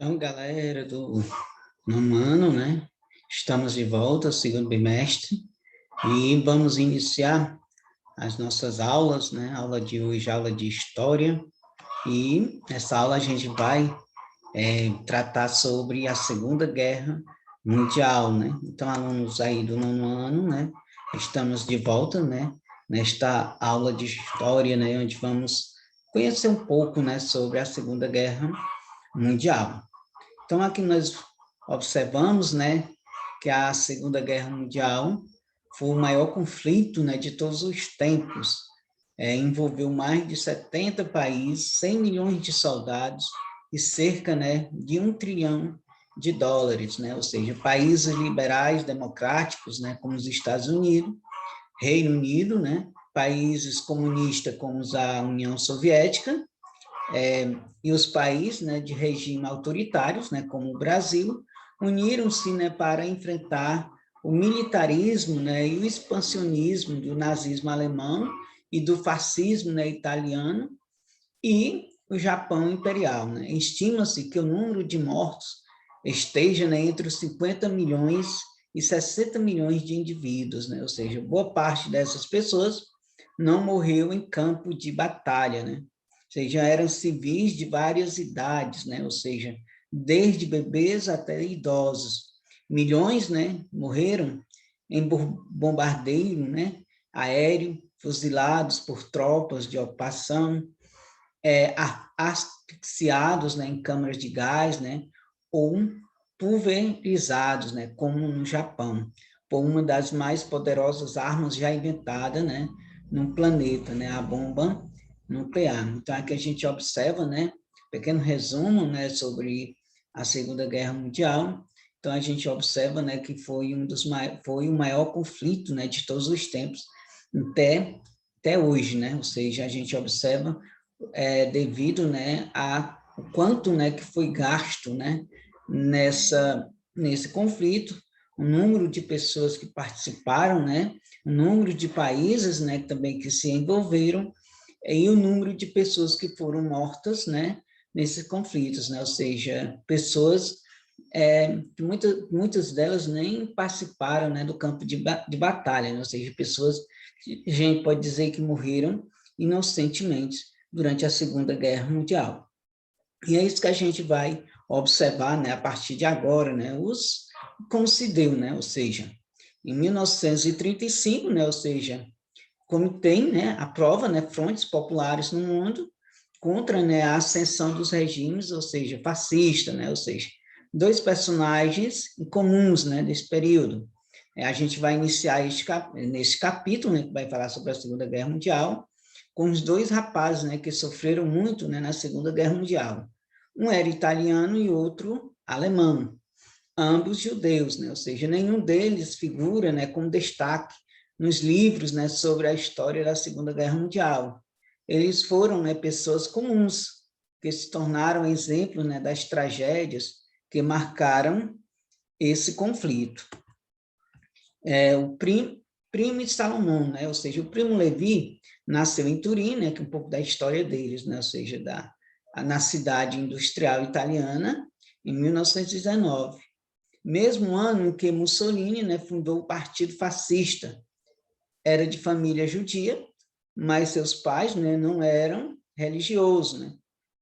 Então, galera do nono ano, né? Estamos de volta, segundo bimestre, e vamos iniciar as nossas aulas, né? Aula de hoje, aula de História, e nessa aula a gente vai tratar sobre a Segunda Guerra Mundial, né? Então, alunos aí do nono ano, né? Estamos de volta, né? Nesta aula de História, né? Onde vamos conhecer um pouco, né? Sobre a Segunda Guerra Mundial. Então, aqui nós observamos, né, que a Segunda Guerra Mundial foi o maior conflito, né, de todos os tempos. Envolveu mais de 70 países, 100 milhões de soldados e cerca, né, de 1 trilhão de dólares, né, ou seja, países liberais, democráticos, né, como os Estados Unidos, Reino Unido, né, países comunistas como a União Soviética, e os países, né, de regime autoritários, né, como o Brasil, uniram-se, né, para enfrentar o militarismo, né, e o expansionismo do nazismo alemão e do fascismo, né, italiano e o Japão imperial, né. Estima-se que o número de mortos esteja, né, entre os 50 milhões e 60 milhões de indivíduos, né, ou seja, boa parte dessas pessoas não morreu em campo de batalha, né, ou seja, eram civis de várias idades, né, ou seja, desde bebês até idosos. Milhões, né, morreram em bombardeio, né, aéreo, fuzilados por tropas de ocupação, asfixiados, né, em câmaras de gás, né, ou pulverizados, né, como no Japão, por uma das mais poderosas armas já inventada, né, no planeta, né, a bomba nuclear. Então, aqui a gente observa, né, pequeno resumo, né, sobre a Segunda Guerra Mundial. Então, a gente observa, né, que foi foi o maior conflito, né, de todos os tempos até hoje, né? Ou seja, a gente observa devido, né, a o quanto, né, que foi gasto, né, nesse conflito, o número de pessoas que participaram, né, o número de países, né, também que se envolveram e o número de pessoas que foram mortas, né, nesses conflitos, né, ou seja, pessoas que muitas delas nem participaram, né, do campo de batalha, né, ou seja, pessoas que a gente pode dizer que morreram inocentemente durante a Segunda Guerra Mundial. E é isso que a gente vai observar, né, a partir de agora, né, como se deu, né, ou seja, em 1935, né, ou seja, como tem, né, a prova, né, frontes populares no mundo contra, né, a ascensão dos regimes, ou seja, fascista, né, ou seja, dois personagens comuns, né, desse período. A gente vai iniciar nesse capítulo, né, que vai falar sobre a Segunda Guerra Mundial, com os dois rapazes, né, que sofreram muito, né, na Segunda Guerra Mundial. Um era italiano e outro alemão, ambos judeus, né, ou seja, nenhum deles figura, né, com destaque nos livros, né, sobre a história da Segunda Guerra Mundial. Eles foram, né, pessoas comuns, que se tornaram exemplos, né, das tragédias que marcaram esse conflito. O primo de Salomão, né, ou seja, o primo Levi nasceu em Turim, né, que é um pouco da história deles, né, ou seja, na cidade industrial italiana, em 1919. Mesmo ano em que Mussolini, né, fundou o Partido Fascista. Era de família judia, mas seus pais, né, não eram religiosos, né?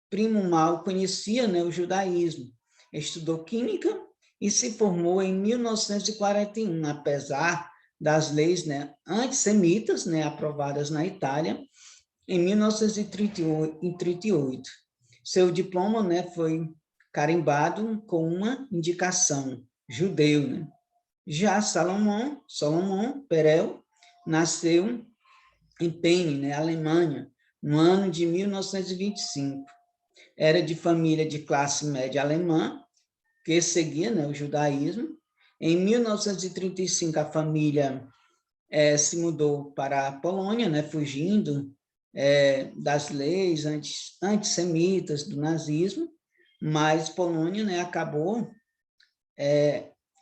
Primo Mal conhecia, né, o judaísmo, estudou química e se formou em 1941, apesar das leis, né, antissemitas, né, aprovadas na Itália em 1938. Seu diploma, né, foi carimbado com uma indicação judeu, né? Já Salomão Perel nasceu em Penne, né, Alemanha, no ano de 1925. Era de família de classe média alemã, que seguia, né, o judaísmo. Em 1935, a família se mudou para a Polônia, né, fugindo das leis antissemitas do nazismo, mas Polônia, né, acabou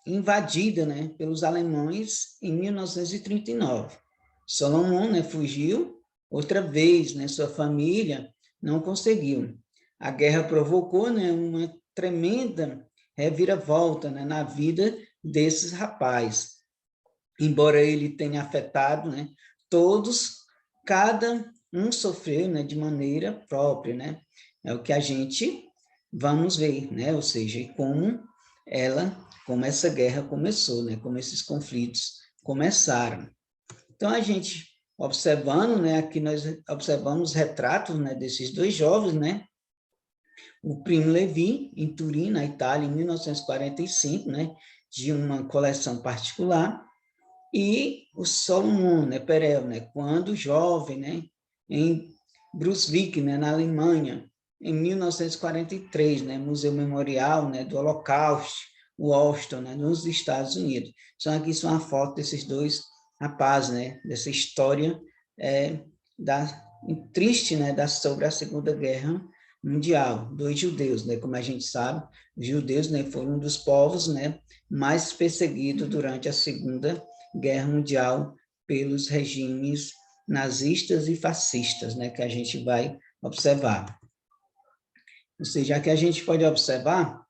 invadida, né, pelos alemães em 1939. Salomão, né, fugiu outra vez, né, sua família não conseguiu. A guerra provocou, né, uma tremenda reviravolta, né, na vida desses rapazes. Embora ele tenha afetado, né, todos, cada um sofreu, né, de maneira própria, né? É o que a gente vamos ver, né? Ou seja, como essa guerra começou, né? Como esses conflitos começaram. Então, a gente observando, né, aqui nós observamos retratos, né, desses dois jovens, né, o Primo Levi, em Turim, na Itália, em 1945, né, de uma coleção particular, e o Solomon, né, Perel, né, quando jovem, né, em Brunswick, né, na Alemanha, em 1943, né, Museu Memorial, né, do Holocausto, Washington, né, nos Estados Unidos. Então, aqui são uma foto desses dois rapazes, né, dessa história triste, né, sobre a Segunda Guerra Mundial, dos judeus, né, como a gente sabe, os judeus, né, foram um dos povos, né, mais perseguidos durante a Segunda Guerra Mundial pelos regimes nazistas e fascistas, né, que a gente vai observar. Ou seja, aqui a gente pode observar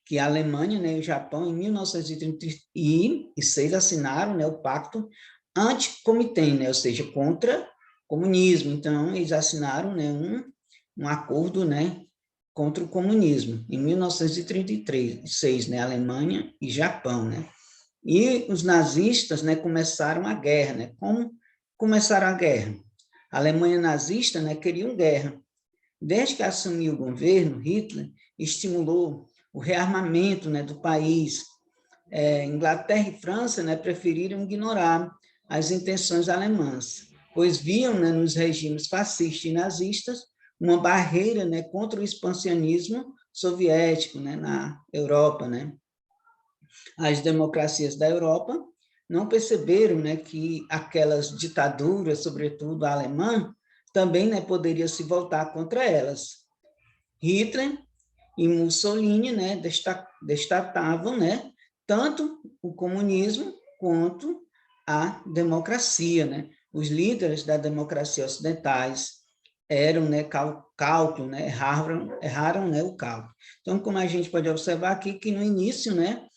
que a Alemanha, né, e o Japão, em 1936, assinaram, né, o Pacto Anticomitê, né, ou seja, contra o comunismo. Então, eles assinaram, né, um acordo, né, contra o comunismo, em 1936, né, Alemanha e Japão, né. E os nazistas, né, começaram a guerra, né. Como começaram a guerra? A Alemanha nazista, né, queria guerra. Desde que assumiu o governo, Hitler estimulou o rearmamento, né, do país. Inglaterra e França, né, preferiram ignorar as intenções alemãs, pois viam, né, nos regimes fascistas e nazistas uma barreira, né, contra o expansionismo soviético, né, na Europa, né. As democracias da Europa não perceberam, né, que aquelas ditaduras, sobretudo a alemã, também, né, poderia se voltar contra elas. Hitler e Mussolini, né, destatavam, né, tanto o comunismo quanto a democracia, né? Os líderes da democracia ocidentais eram, né, cálculo, né, erraram, né, o cálculo. Então, como a gente pode observar aqui, que no início, né,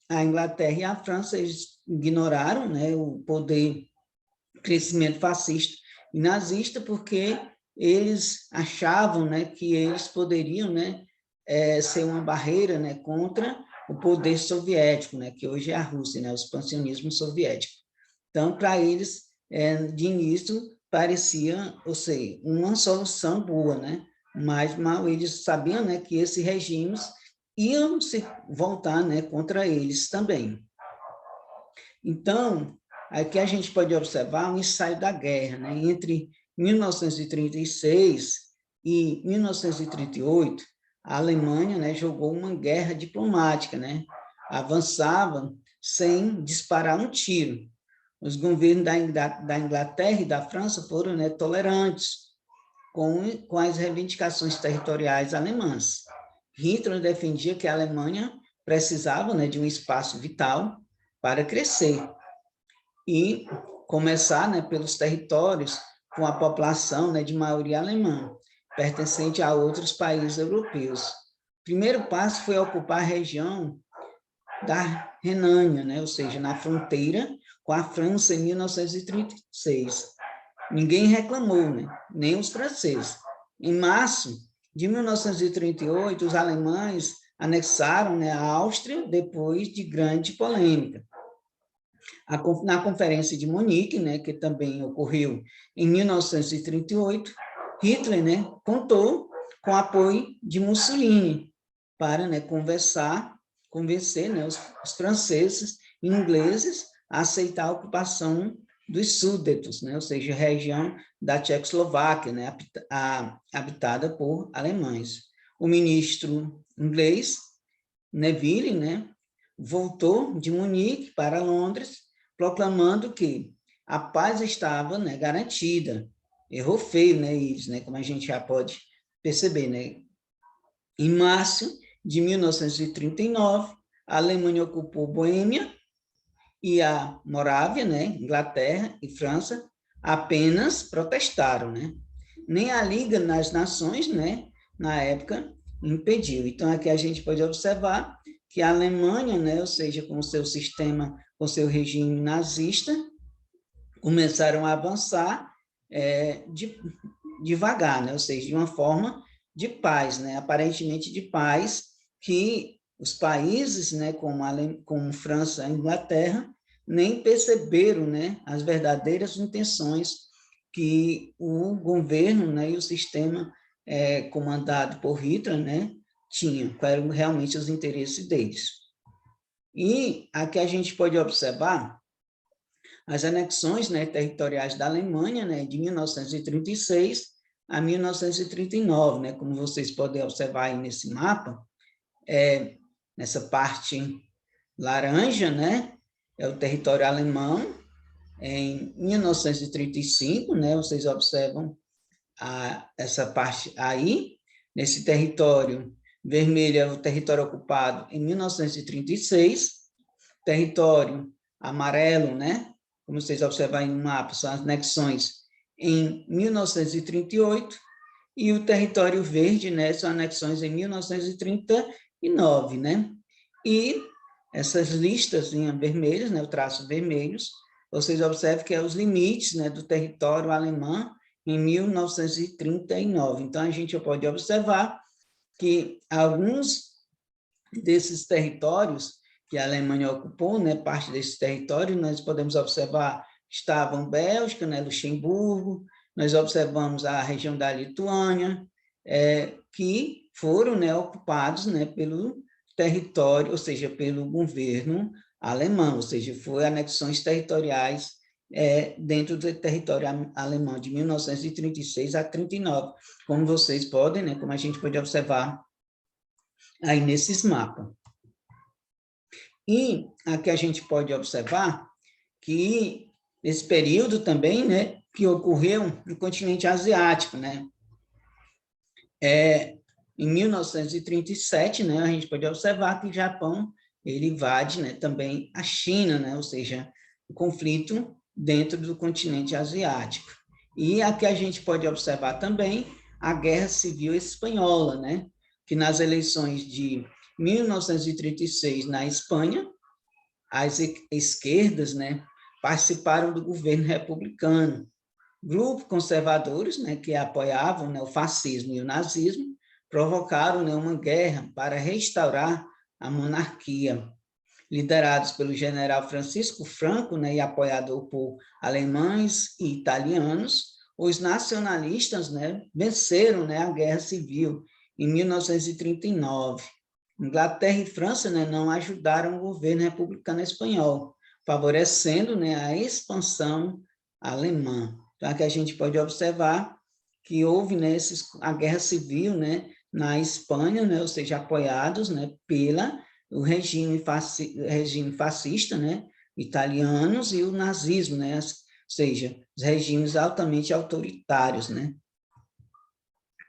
a Inglaterra e a França, eles ignoraram, né, o poder, crescimento fascista e nazista, porque eles achavam, né, que eles poderiam, né, ser uma barreira, né, contra o poder soviético, né, que hoje é a Rússia, né, o expansionismo soviético. Então, para eles, de início, parecia, ou seja, uma solução boa, né, mas mal eles sabiam, né, que esses regimes iam se voltar, né, contra eles também. Então, aqui a gente pode observar um ensaio da guerra, né, entre 1936 e 1938, a Alemanha, né, jogou uma guerra diplomática, né, avançava sem disparar um tiro. Os governos da Inglaterra e da França foram, né, tolerantes com as reivindicações territoriais alemãs. Hitler defendia que a Alemanha precisava, né, de um espaço vital para crescer e começar, né, pelos territórios com a população, né, de maioria alemã, pertencente a outros países europeus. O primeiro passo foi ocupar a região da Renânia, né, ou seja, na fronteira com a França em 1936. Ninguém reclamou, né, nem os franceses. Em março de 1938, os alemães anexaram, né, a Áustria depois de grande polêmica. Na Conferência de Munique, né, que também ocorreu em 1938, Hitler, né, contou com o apoio de Mussolini para, né, convencer, né, os franceses e ingleses a aceitar a ocupação dos Súdetos, né, ou seja, a região da Tchecoslováquia, né, habitada por alemães. O ministro inglês, Neville, né, voltou de Munique para Londres, proclamando que a paz estava, né, garantida. Errou feio, né, isso, né, como a gente já pode perceber, né. Em março de 1939, a Alemanha ocupou Boêmia e a Morávia, né, Inglaterra e França, apenas protestaram, né. Nem a Liga das Nações, né, na época, impediu. Então, aqui a gente pode observar que a Alemanha, né, ou seja, com o seu sistema, com o seu regime nazista, começaram a avançar devagar, né, ou seja, de uma forma de paz, né, aparentemente de paz, que os países, né, como França e Inglaterra, nem perceberam, né, as verdadeiras intenções que o governo, né, e o sistema comandado por Hitler, né, tinham, quais eram realmente os interesses deles. E aqui a gente pode observar as anexões, né, territoriais da Alemanha, né, de 1936 a 1939, né, como vocês podem observar aí nesse mapa, nessa parte laranja, né, é o território alemão. Em 1935, né, vocês observam essa parte aí, nesse território vermelho é o território ocupado em 1936, território amarelo, né, como vocês observam no mapa, são as anexões em 1938, e o território verde, né, são anexões em 1939, né, e essas listas em vermelhos, né, o traço vermelhos, vocês observam que é os limites, né, do território alemão em 1939. Então, a gente pode observar que alguns desses territórios que a Alemanha ocupou, né, parte desse território, nós podemos observar, estavam Bélgica, né, Luxemburgo, nós observamos a região da Lituânia, que foram, né, ocupados, né, pelo território, ou seja, pelo governo alemão, ou seja, foi anexões territoriais dentro do território alemão de 1936 a 39, como vocês podem, né, como a gente pode observar aí nesses mapas. E aqui a gente pode observar que esse período também, né, que ocorreu no continente asiático, né, em 1937, né, a gente pode observar que o Japão ele invade, né, também a China, né, ou seja, o conflito dentro do continente asiático. E aqui a gente pode observar também a Guerra Civil Espanhola, né, que nas eleições de 1936 na Espanha, as esquerdas, né, participaram do governo republicano. Grupos conservadores, né, que apoiavam, né, o fascismo e o nazismo, provocaram, né, uma guerra para restaurar a monarquia. Liderados pelo general Francisco Franco, né, e apoiado por alemães e italianos, os nacionalistas, né, venceram, né, a Guerra Civil em 1939. Inglaterra e França, né, não ajudaram o governo republicano espanhol, favorecendo, né, a expansão alemã. Então, aqui a gente pode observar que houve, né, a Guerra Civil, né, na Espanha, né, ou seja, apoiados, né, pela o regime fascista, né, italianos, e o nazismo, né, ou seja, os regimes altamente autoritários, né.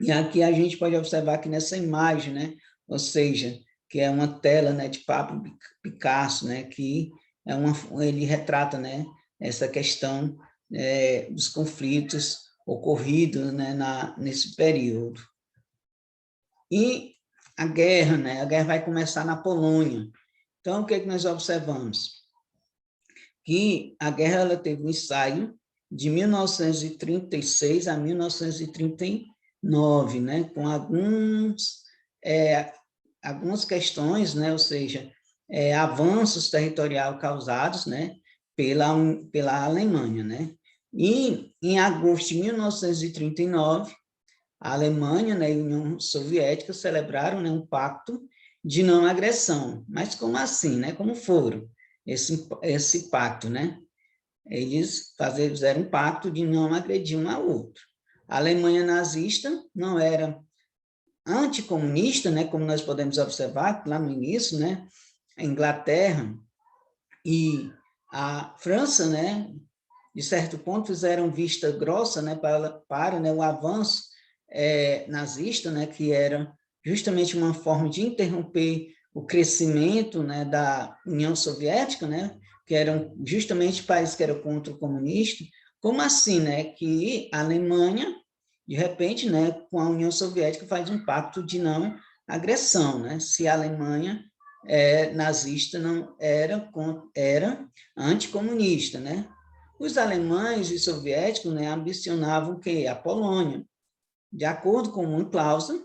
E aqui a gente pode observar que nessa imagem, né, ou seja, que é uma tela, né, de Pablo Picasso, né, que ele retrata, né, essa questão dos conflitos ocorridos, né, nesse período. E a guerra, né, a guerra vai começar na Polônia. Então, o que é que nós observamos? Que a guerra ela teve um ensaio de 1936 a 1939, né, com algumas questões, né, ou seja, avanços territoriais causados, né, pela Alemanha, né. E em agosto de 1939, a Alemanha, né, e a União Soviética celebraram, né, um pacto de não agressão. Mas como assim, né? Como foram esse pacto, né? Eles fizeram um pacto de não agredir um ao outro. A Alemanha nazista não era anticomunista, né, como nós podemos observar lá no início, né? A Inglaterra e a França, né, de certo ponto, fizeram vista grossa, né, para né, o avanço nazista, né, que era justamente uma forma de interromper o crescimento, né, da União Soviética, né, que eram justamente países que eram contra o comunismo. Como assim, né, que a Alemanha, de repente, né, com a União Soviética, faz um pacto de não agressão, né? Se a Alemanha nazista não era anticomunista, né? Os alemães e soviéticos, né, ambicionavam o quê? A Polônia. De acordo com uma cláusula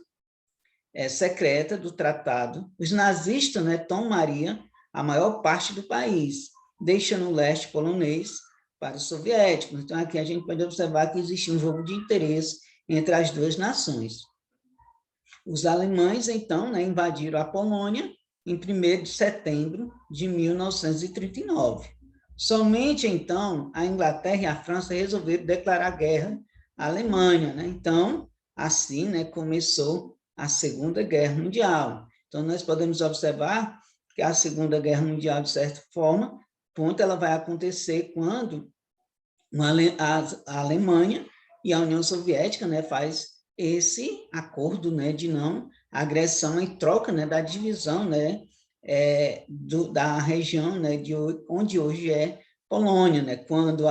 secreta do tratado, os nazistas, né, tomariam a maior parte do país, deixando o leste polonês para os soviéticos. Então, aqui a gente pode observar que existia um jogo de interesse entre as duas nações. Os alemães, então, né, invadiram a Polônia em 1º de setembro de 1939. Somente, então, a Inglaterra e a França resolveram declarar guerra à Alemanha, né? Então, assim, né, começou a Segunda Guerra Mundial. Então, nós podemos observar que a Segunda Guerra Mundial, de certa forma, ela vai acontecer quando a Alemanha e a União Soviética, né, faz esse acordo, né, de não agressão em troca, né, da divisão, né, da região, né, onde hoje é Polônia, né, quando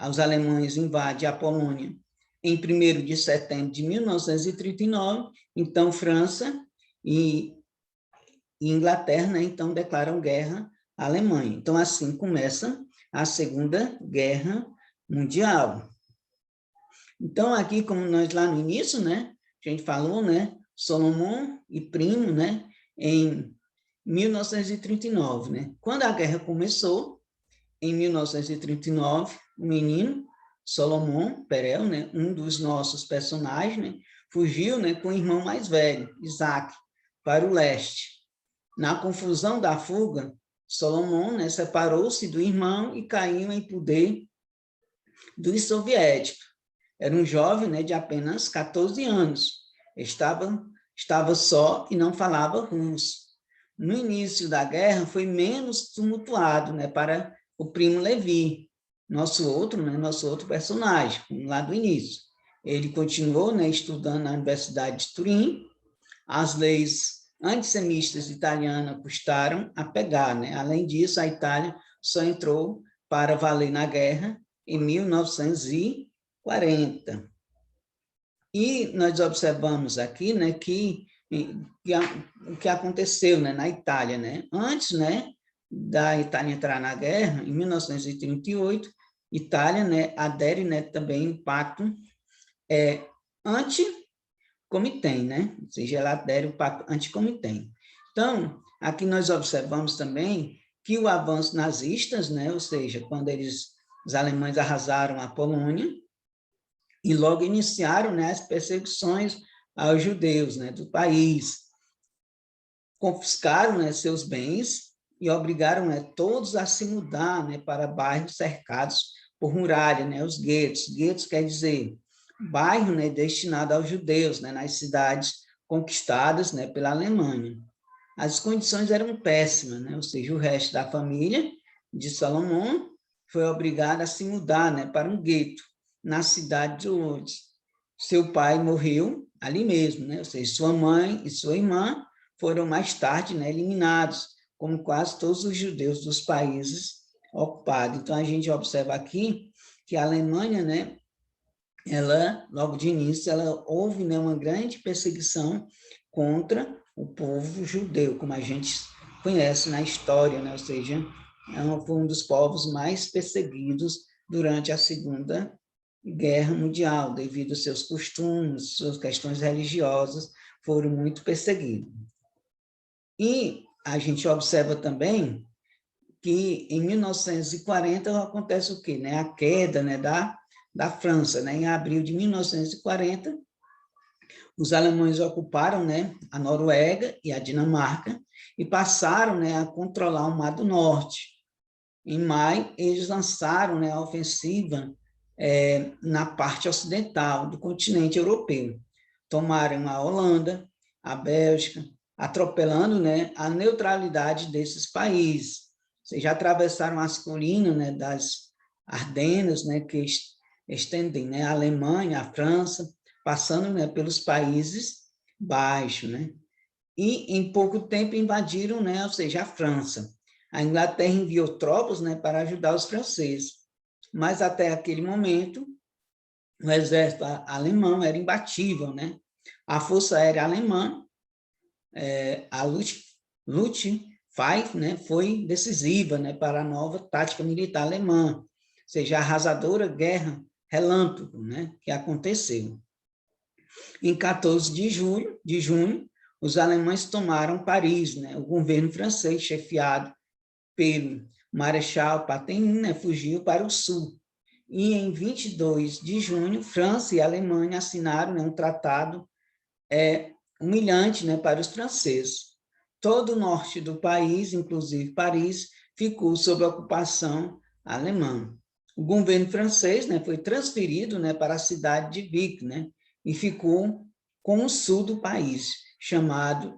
os alemães invadem a Polônia em 1º de setembro de 1939, então França e Inglaterra, né, então declaram guerra à Alemanha. Então assim começa a Segunda Guerra Mundial. Então, aqui, como nós lá no início, né, a gente falou, né, Salomão e primo, né, em 1939, né? Quando a guerra começou, em 1939, o menino Salomão Perel, né, um dos nossos personagens, né, fugiu, né, com o irmão mais velho, Isaac, para o leste. Na confusão da fuga, Salomão, né, separou-se do irmão e caiu em poder dos soviéticos. Era um jovem, né, de apenas 14 anos. Estava só e não falava russo. No início da guerra, foi menos tumultuado, né, para o primo Levi, nosso outro personagem, lá do início. Ele continuou, né, estudando na Universidade de Turim. As leis antissemitas italianas custaram a pegar, né? Além disso, a Itália só entrou para valer na guerra em 1940. E nós observamos aqui, né, o que aconteceu, né, na Itália, né? Antes, né, da Itália entrar na guerra, em 1938, Itália, né, adere, né, também ao pacto anti-Comitê, né? Ou seja, ela adere ao pacto anti-Comitê. Então, aqui nós observamos também que o avanço nazistas, né, ou seja, quando os alemães arrasaram a Polônia, e logo iniciaram, né, as perseguições aos judeus, né, do país. Confiscaram, né, seus bens e obrigaram, né, todos a se mudar, né, para bairros cercados por muralha, né, os guetos. Guetos quer dizer bairro, né, destinado aos judeus, né, nas cidades conquistadas, né, pela Alemanha. As condições eram péssimas, né, ou seja, o resto da família de Salomão foi obrigado a se mudar, né, para um gueto na cidade de Lourdes. Seu pai morreu ali mesmo, né? Ou seja, sua mãe e sua irmã foram mais tarde, né, eliminados, como quase todos os judeus dos países ocupados. Então, a gente observa aqui que a Alemanha, né, ela, logo de início, houve, né, uma grande perseguição contra o povo judeu, como a gente conhece na história, né? Ou seja, foi um dos povos mais perseguidos durante a Segunda Guerra Mundial, devido aos seus costumes, suas questões religiosas, foram muito perseguidos. E a gente observa também que em 1940 acontece o quê? Né? A queda, né, da França. Né? Em abril de 1940, os alemães ocuparam, né, a Noruega e a Dinamarca e passaram, né, a controlar o Mar do Norte. Em maio, eles lançaram, né, a ofensiva na parte ocidental do continente europeu. Tomaram a Holanda, a Bélgica, atropelando, né, a neutralidade desses países. Ou seja, atravessaram as colinas, né, das Ardenas, né, que estendem, né, a Alemanha, a França, passando, né, pelos Países Baixos, né? E em pouco tempo invadiram, né, ou seja, a França. A Inglaterra enviou tropas, né, para ajudar os franceses, mas até aquele momento o exército alemão era imbatível, né? A força aérea alemã a Luftwaffe, né, foi decisiva, né, para a nova tática militar alemã, ou seja, a arrasadora guerra relâmpago, né, que aconteceu. Em 14 de junho, os alemães tomaram Paris, né, o governo francês, chefiado pelo Marechal Pétain, né, fugiu para o sul. E em 22 de junho, França e Alemanha assinaram, né, um tratado humilhante, né, para os franceses. Todo o norte do país, inclusive Paris, ficou sob ocupação alemã. O governo francês, né, foi transferido, né, para a cidade de Vic, né, e ficou com o sul do país, chamado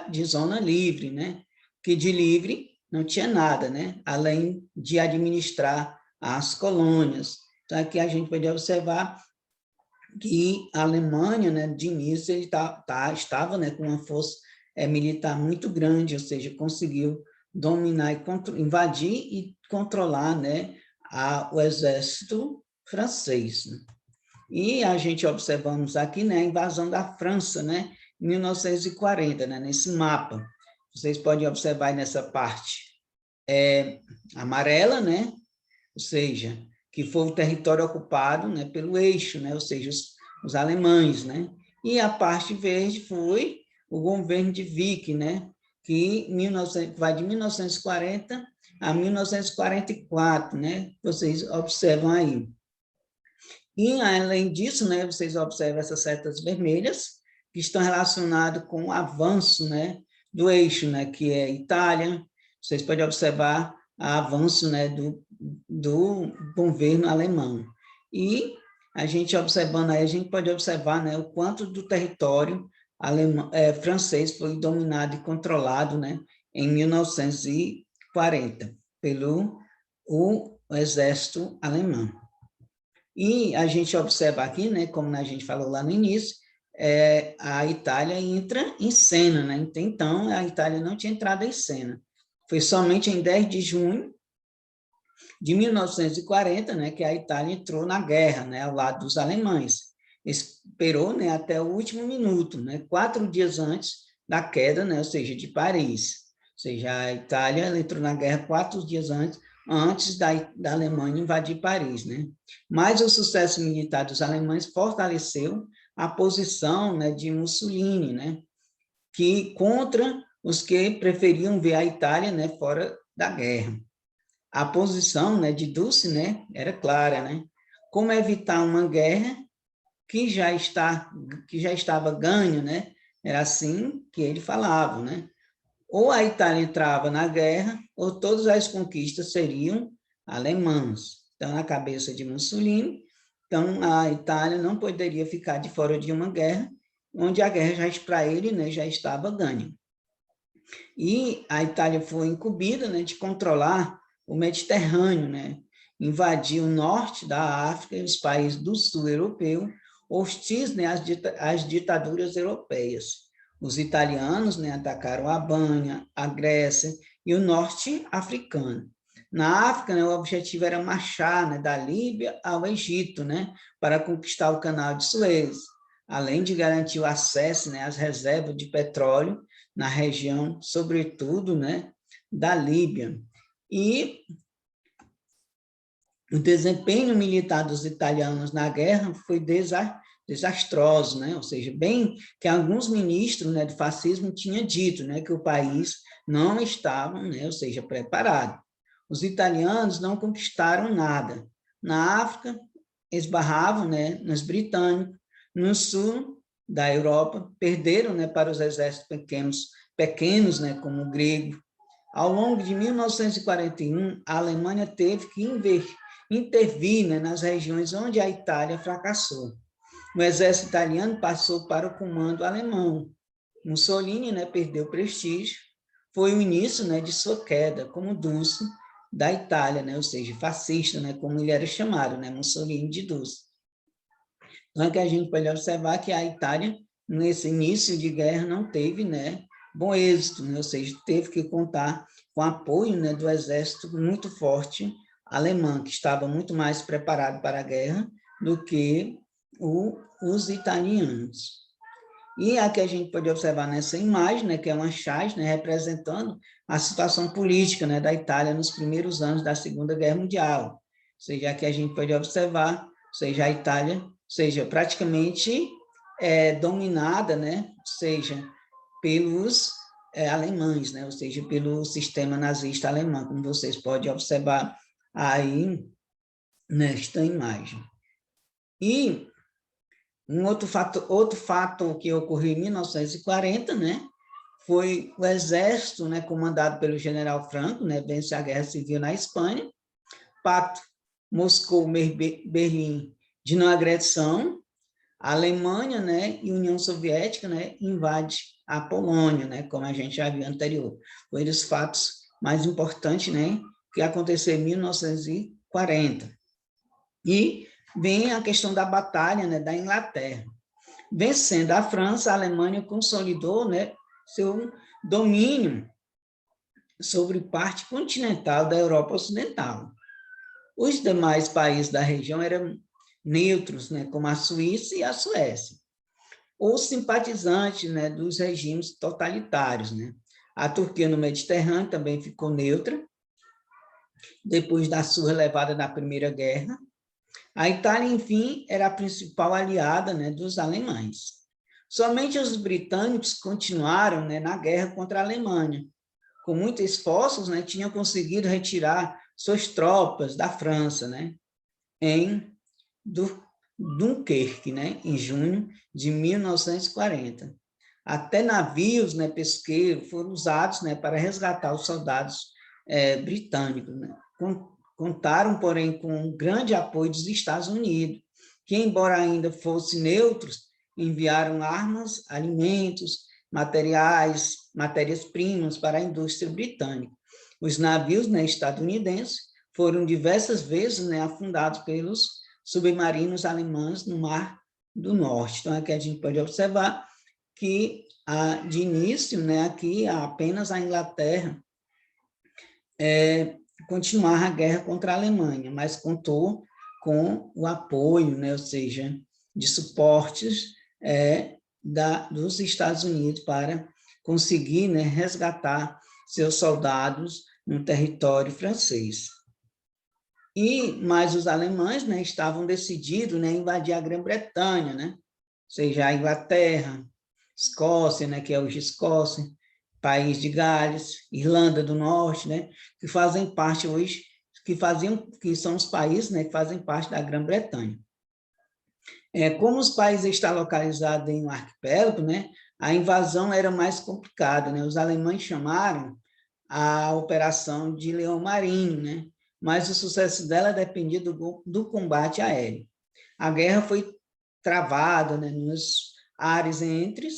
de zona livre, né, que de livre não tinha nada, né, além de administrar as colônias. Então, aqui a gente pode observar que a Alemanha, né, de início, ele estava, né, com uma força militar muito grande, ou seja, conseguiu dominar e invadir e controlar, né, o exército francês. Né? E a gente observamos aqui, né, a invasão da França, né, em 1940, né, nesse mapa. Vocês podem observar nessa parte amarela, né, ou seja, que foi o território ocupado, né, pelo eixo, né, ou seja, os alemães, né, e a parte verde foi o governo de Vichy, né, que vai de 1940 a 1944, né, vocês observam aí. E, além disso, né, vocês observam essas setas vermelhas, que estão relacionadas com o avanço, né, do eixo, né, que é Itália. Vocês podem observar o avanço, né, do governo alemão. E a gente observando aí, a gente pode observar, né, o quanto do território francês foi dominado e controlado, né, em 1940 pelo o exército alemão. E a gente observa aqui, né, como a gente falou lá no início, a Itália entra em cena, né? Então, a Itália não tinha entrado em cena. Foi somente em 10 de junho de 1940, né, que a Itália entrou na guerra, né, ao lado dos alemães. Esperou, né, até o último minuto, né, 4 dias antes da queda, né, ou seja, de Paris. Ou seja, a Itália entrou na guerra 4 dias antes da Alemanha invadir Paris, né? Mas o sucesso militar dos alemães fortaleceu a posição, né, de Mussolini, né, que contra os que preferiam ver a Itália, né, fora da guerra. A posição, né, de Dulce, né, era clara, né? Como evitar uma guerra que já estava ganha, né? Era assim que ele falava, né? Ou a Itália entrava na guerra, ou todas as conquistas seriam alemãs. Então, na cabeça de Mussolini, então a Itália não poderia ficar de fora de uma guerra, onde a guerra já para ele, né, já estava ganha. E a Itália foi incumbida, né, de controlar o Mediterrâneo, né, invadir o norte da África e os países do sul europeu, hostis, né, às ditaduras europeias. Os italianos, né, atacaram a Albânia, a Grécia e o norte africano. Na África, né, o objetivo era marchar, né, da Líbia ao Egito, né, para conquistar o Canal de Suez, além de garantir o acesso, né, às reservas de petróleo na região, sobretudo, né, da Líbia. E o desempenho militar dos italianos na guerra foi desastroso, né? Ou seja, bem que alguns ministros, né, do fascismo tinham dito, né, que o país não estava, né, ou seja, preparado. Os italianos não conquistaram nada. Na África, esbarravam, né, nos britânicos. No sul da Europa, perderam, né, para os exércitos pequenos, né, como o grego. Ao longo de 1941, a Alemanha teve que intervir, né, nas regiões onde a Itália fracassou. O exército italiano passou para o comando alemão. Mussolini, né, perdeu prestígio. Foi o início, né, de sua queda como Dulce da Itália, né, ou seja, fascista, né, como ele era chamado, né, Mussolini de Dulce. Então, é que a gente pode observar que a Itália, nesse início de guerra, não teve, né, bom êxito, né, ou seja, teve que contar com apoio, né, do exército muito forte alemão, que estava muito mais preparado para a guerra do que os italianos. E aqui a gente pode observar nessa imagem, né, que é uma charge, né, representando a situação política, né, da Itália nos primeiros anos da Segunda Guerra Mundial. Ou seja, aqui a gente pode observar, ou seja, a Itália, ou seja, praticamente dominada, né, ou seja, pelos alemães, né, ou seja, pelo sistema nazista alemão, como vocês podem observar aí nesta imagem. E um outro fato que ocorreu em 1940, né, foi o exército, né, comandado pelo general Franco, né, vence a Guerra Civil na Espanha, Pacto Moscou-Berlim de não agressão, a Alemanha, né, e a União Soviética, né, invade a Polônia, né, como a gente já viu anterior. Foi um dos fatos mais importantes, né, que aconteceu em 1940. E vem a questão da batalha, né, da Inglaterra. Vencendo a França, a Alemanha consolidou, né, seu domínio sobre parte continental da Europa Ocidental. Os demais países da região eram neutros, né, como a Suíça e a Suécia, ou simpatizantes, né, dos regimes totalitários, né. A Turquia no Mediterrâneo também ficou neutra, depois da sua levada na Primeira Guerra. A Itália, enfim, era a principal aliada, né, dos alemães. Somente os britânicos continuaram, né, na guerra contra a Alemanha. Com muitos esforços, né, tinham conseguido retirar suas tropas da França, né, em Dunkerque, né, em junho de 1940. Até navios, né, pesqueiros foram usados, né, para resgatar os soldados britânicos, né. Contaram, porém, com um grande apoio dos Estados Unidos, que, embora ainda fossem neutros, enviaram armas, alimentos, matérias-primas para a indústria britânica. Os navios, né, estadunidenses foram diversas vezes, né, afundados pelos submarinos alemães no Mar do Norte. Então, aqui a gente pode observar que, de início, né, aqui apenas a Inglaterra continuar a guerra contra a Alemanha, mas contou com o apoio, né, ou seja, de suportes dos Estados Unidos para conseguir, né, resgatar seus soldados no território francês. Mas os alemães, né, estavam decididos, né, a invadir a Grã-Bretanha, né, ou seja, a Inglaterra, Escócia, né, que é hoje Escócia, País de Gales, Irlanda do Norte, né, que fazem parte hoje, que são os países, né, que fazem parte da Grã-Bretanha. Como os países estão localizados em um arquipélago, né, a invasão era mais complicada, né, os alemães chamaram a Operação de Leão Marinho, né, mas o sucesso dela dependia do combate aéreo. A guerra foi travada, né, nos ares entre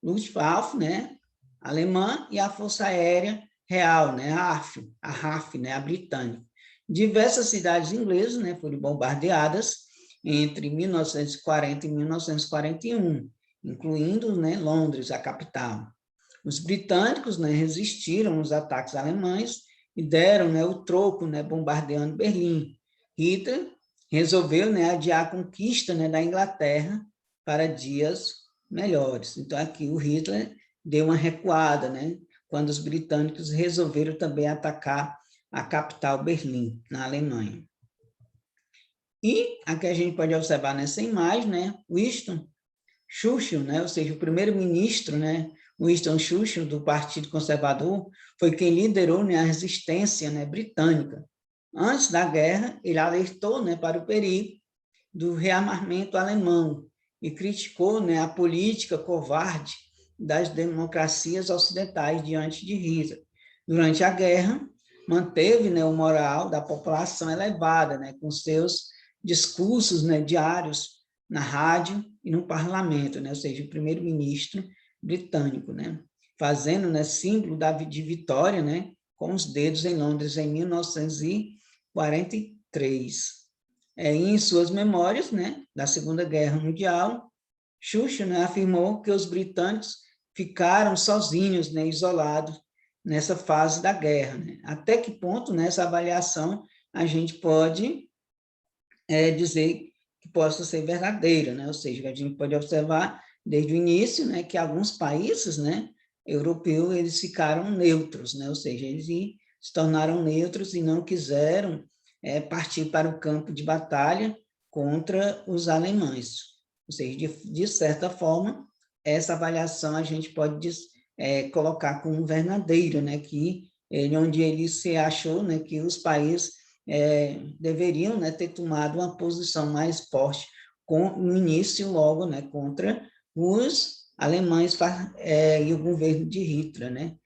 Luftwaffe, né, alemã, e a Força Aérea Real, né, a RAF, né, a britânica. Diversas cidades inglesas, né, foram bombardeadas entre 1940 e 1941, incluindo, né, Londres, a capital. Os britânicos, né, resistiram aos ataques alemães e deram, né, o troco, né, bombardeando Berlim. Hitler resolveu, né, adiar a conquista, né, da Inglaterra para dias melhores. Então, aqui o Hitler deu uma recuada, né, quando os britânicos resolveram também atacar a capital Berlim, na Alemanha. E aqui a gente pode observar nessa imagem, né, Winston Churchill, né, ou seja, o primeiro-ministro, né, Winston Churchill, do Partido Conservador, foi quem liderou, né, a resistência, né, britânica. Antes da guerra, ele alertou, né, para o perigo do rearmamento alemão e criticou, né, a política covarde das democracias ocidentais diante de Hitler. Durante a guerra, manteve, né, o moral da população elevada, né, com seus discursos, né, diários na rádio e no parlamento, né, ou seja, o primeiro-ministro britânico, né, fazendo, né, símbolo de vitória, né, com os dedos em Londres em 1943. Em suas memórias, né, da Segunda Guerra Mundial, Churchill, né, afirmou que os britânicos ficaram sozinhos, né, isolados nessa fase da guerra, né? Até que ponto, nessa avaliação, a gente pode dizer que possa ser verdadeira, né? Ou seja, a gente pode observar desde o início, né, que alguns países, né, europeus, eles ficaram neutros, né, ou seja, eles se tornaram neutros e não quiseram partir para o campo de batalha contra os alemães. Ou seja, de certa forma, essa avaliação a gente pode colocar como verdadeira, né, que onde ele se achou, né, que os países deveriam, né, ter tomado uma posição mais forte no início, logo, né, contra os alemães e o governo de Hitler, né?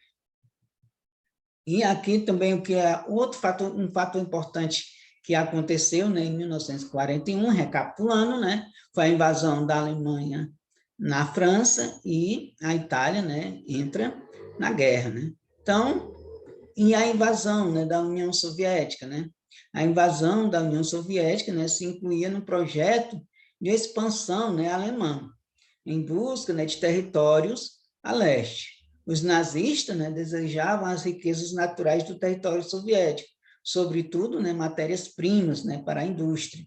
E aqui também o que é outro fator, um fator importante que aconteceu, né, em 1941, recapitulando, né, foi a invasão da Alemanha na França e a Itália, né, entra na guerra, né? Então, e a invasão, né, da União Soviética, né? A invasão da União Soviética, né, se incluía no projeto de expansão, né, alemã, em busca, né, de territórios a leste. Os nazistas, né, desejavam as riquezas naturais do território soviético, sobretudo, né, matérias-primas, né, para a indústria.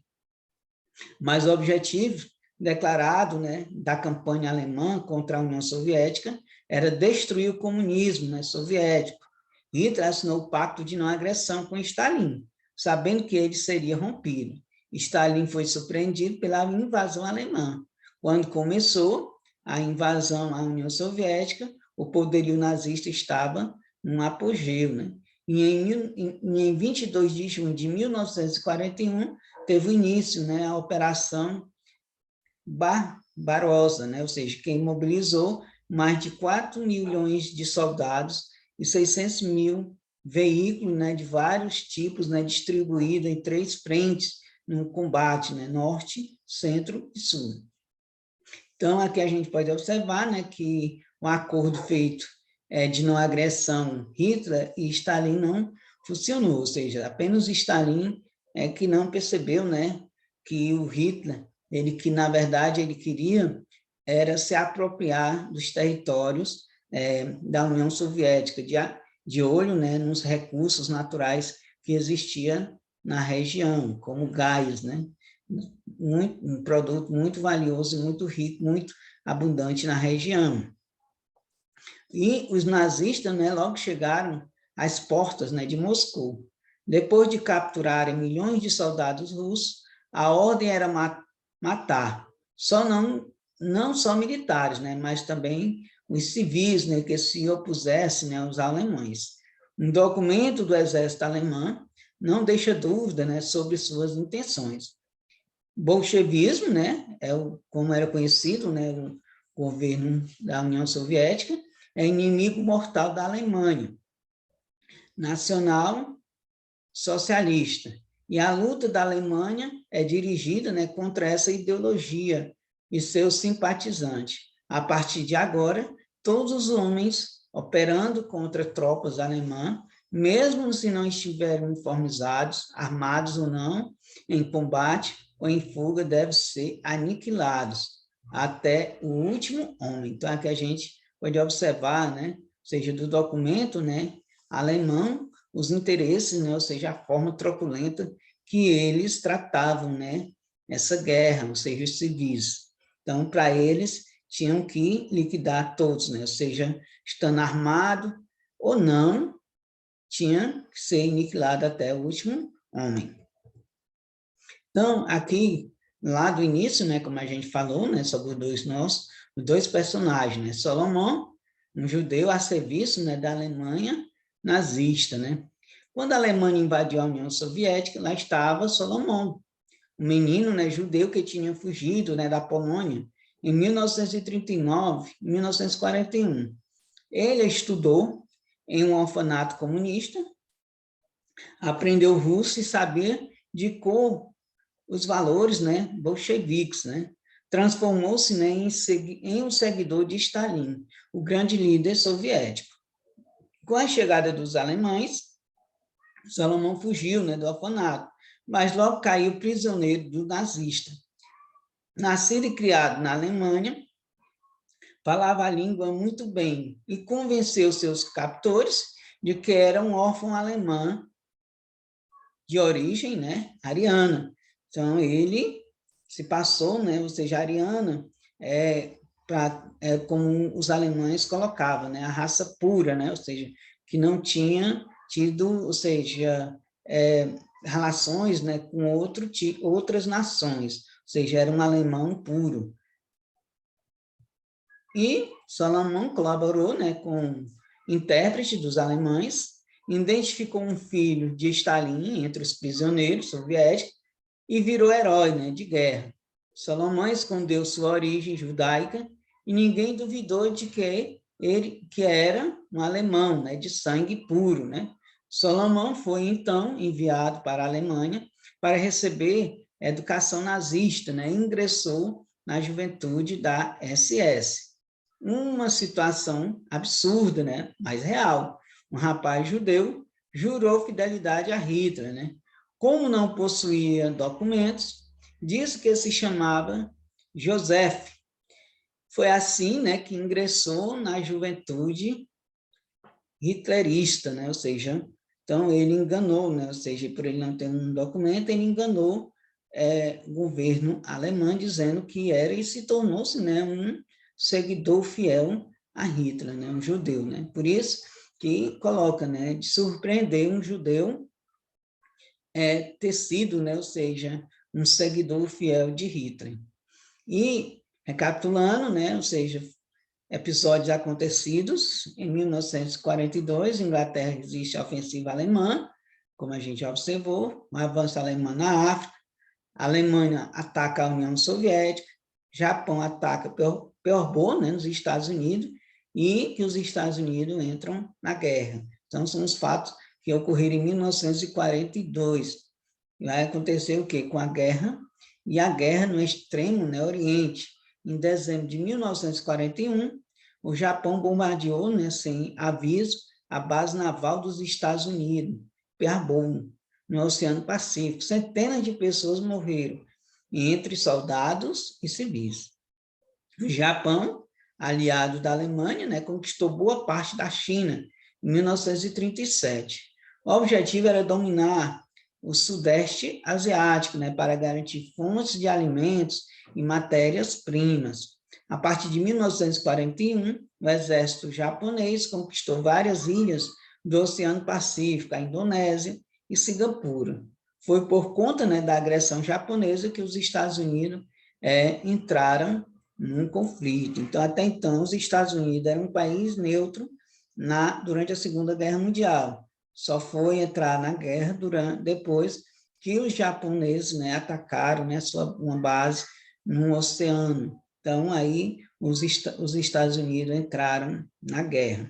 Mas o objetivo declarado, né, da campanha alemã contra a União Soviética era destruir o comunismo, né, soviético. Hitler assinou o pacto de não agressão com Stalin, sabendo que ele seria rompido. Stalin foi surpreendido pela invasão alemã. Quando começou a invasão à União Soviética, o poderio nazista estava num apogeu, né? E em 22 de junho de 1941, teve o início, né, a Operação Barbarossa, né? Ou seja, quem mobilizou mais de 4 milhões de soldados e 600 mil veículos, né, de vários tipos, né, distribuídos em 3 frentes no combate, né, norte, centro e sul. Então, aqui a gente pode observar, né, que o acordo feito de não agressão Hitler e Stalin não funcionou, ou seja, apenas Stalin que não percebeu, né, que o Hitler, ele que na verdade ele queria era se apropriar dos territórios da União Soviética, de olho, né, nos recursos naturais que existia na região, como gás, né, um produto muito valioso, muito rico, muito abundante na região. E os nazistas, né, logo chegaram às portas, né, de Moscou. Depois de capturarem milhões de soldados russos, a ordem era matar, não só militares, né, mas também os civis, né, que se opusessem, né, aos alemães. Um documento do exército alemão não deixa dúvida, né, sobre suas intenções. Bolchevismo, né, como era conhecido, né, o governo da União Soviética, é inimigo mortal da Alemanha, nacional socialista. E a luta da Alemanha é dirigida, né, contra essa ideologia e seus simpatizantes. A partir de agora, todos os homens operando contra tropas alemãs, mesmo se não estiverem uniformizados, armados ou não, em combate ou em fuga, devem ser aniquilados até o último homem. Então, aqui a gente pode observar, né, ou seja, do documento, né, alemão, os interesses, né, ou seja, a forma truculenta que eles tratavam, né, essa guerra, ou seja, os civis. Então, para eles, tinham que liquidar todos, né, ou seja, estando armado ou não, tinha que ser aniquilado até o último homem. Então, aqui, lá do início, né, como a gente falou, né, sobre os dois personagens, né, Salomão, um judeu a serviço, né, da Alemanha nazista, né. Quando a Alemanha invadiu a União Soviética, lá estava Salomão, um menino, né, judeu que tinha fugido, né, da Polônia em 1939, 1941. Ele estudou em um orfanato comunista, aprendeu russo e sabia de cor os valores, né, bolcheviques, né? Transformou-se, né, em um seguidor de Stalin, o grande líder soviético. Com a chegada dos alemães, Salomão fugiu, né, do orfanato, mas logo caiu prisioneiro do nazista. Nascido e criado na Alemanha, falava a língua muito bem e convenceu seus captores de que era um órfão alemão de origem, né, ariana. Então, ele se passou, né, ou seja, ariana, como os alemães colocavam, né, a raça pura, né, ou seja, que não tinha tido, ou seja, relações, né, com outras nações, ou seja, era um alemão puro. E Salomão colaborou, né, com intérprete dos alemães, identificou um filho de Stalin entre os prisioneiros soviéticos e virou herói, né, de guerra. Salomão escondeu sua origem judaica e ninguém duvidou de que ele que era um alemão, né, de sangue puro, né? Salomão foi então enviado para a Alemanha para receber educação nazista, né? E ingressou na juventude da SS. Uma situação absurda, né? Mas real. Um rapaz judeu jurou fidelidade a Hitler, né? Como não possuía documentos, disse que se chamava Joseph. Foi assim, né, que ingressou na juventude hitlerista, né? Ou seja, então ele enganou, né? Ou seja, por ele não ter um documento, ele enganou o governo alemão, dizendo que era e se tornou-se, né, um seguidor fiel a Hitler, né, um judeu, né? Por isso que coloca, né, de surpreender um judeu ter sido, né, ou seja, um seguidor fiel de Hitler. E, recapitulando, né, ou seja, episódios acontecidos em 1942, Inglaterra resiste à ofensiva alemã, como a gente já observou, um avanço alemão na África, a Alemanha ataca a União Soviética, Japão ataca Pearl Harbor, né, nos Estados Unidos, e que os Estados Unidos entram na guerra. Então, são os fatos que ocorreram em 1942. Vai acontecer o quê? Com a guerra, e a guerra no extremo, né, Oriente. Em dezembro de 1941, o Japão bombardeou, né, sem aviso, a base naval dos Estados Unidos, Pearl Harbor, no Oceano Pacífico. Centenas de pessoas morreram, entre soldados e civis. O Japão, aliado da Alemanha, né, conquistou boa parte da China em 1937. O objetivo era dominar o Sudeste Asiático, né, para garantir fontes de alimentos e matérias-primas. A partir de 1941, o exército japonês conquistou várias ilhas do Oceano Pacífico, a Indonésia e Singapura. Foi por conta, né, da agressão japonesa que os Estados Unidos entraram num conflito. Então, até então, os Estados Unidos eram um país neutro durante a Segunda Guerra Mundial. Só foi entrar na guerra depois que os japoneses, né, atacaram, né, uma base no oceano. Então, aí, os Estados Unidos entraram na guerra.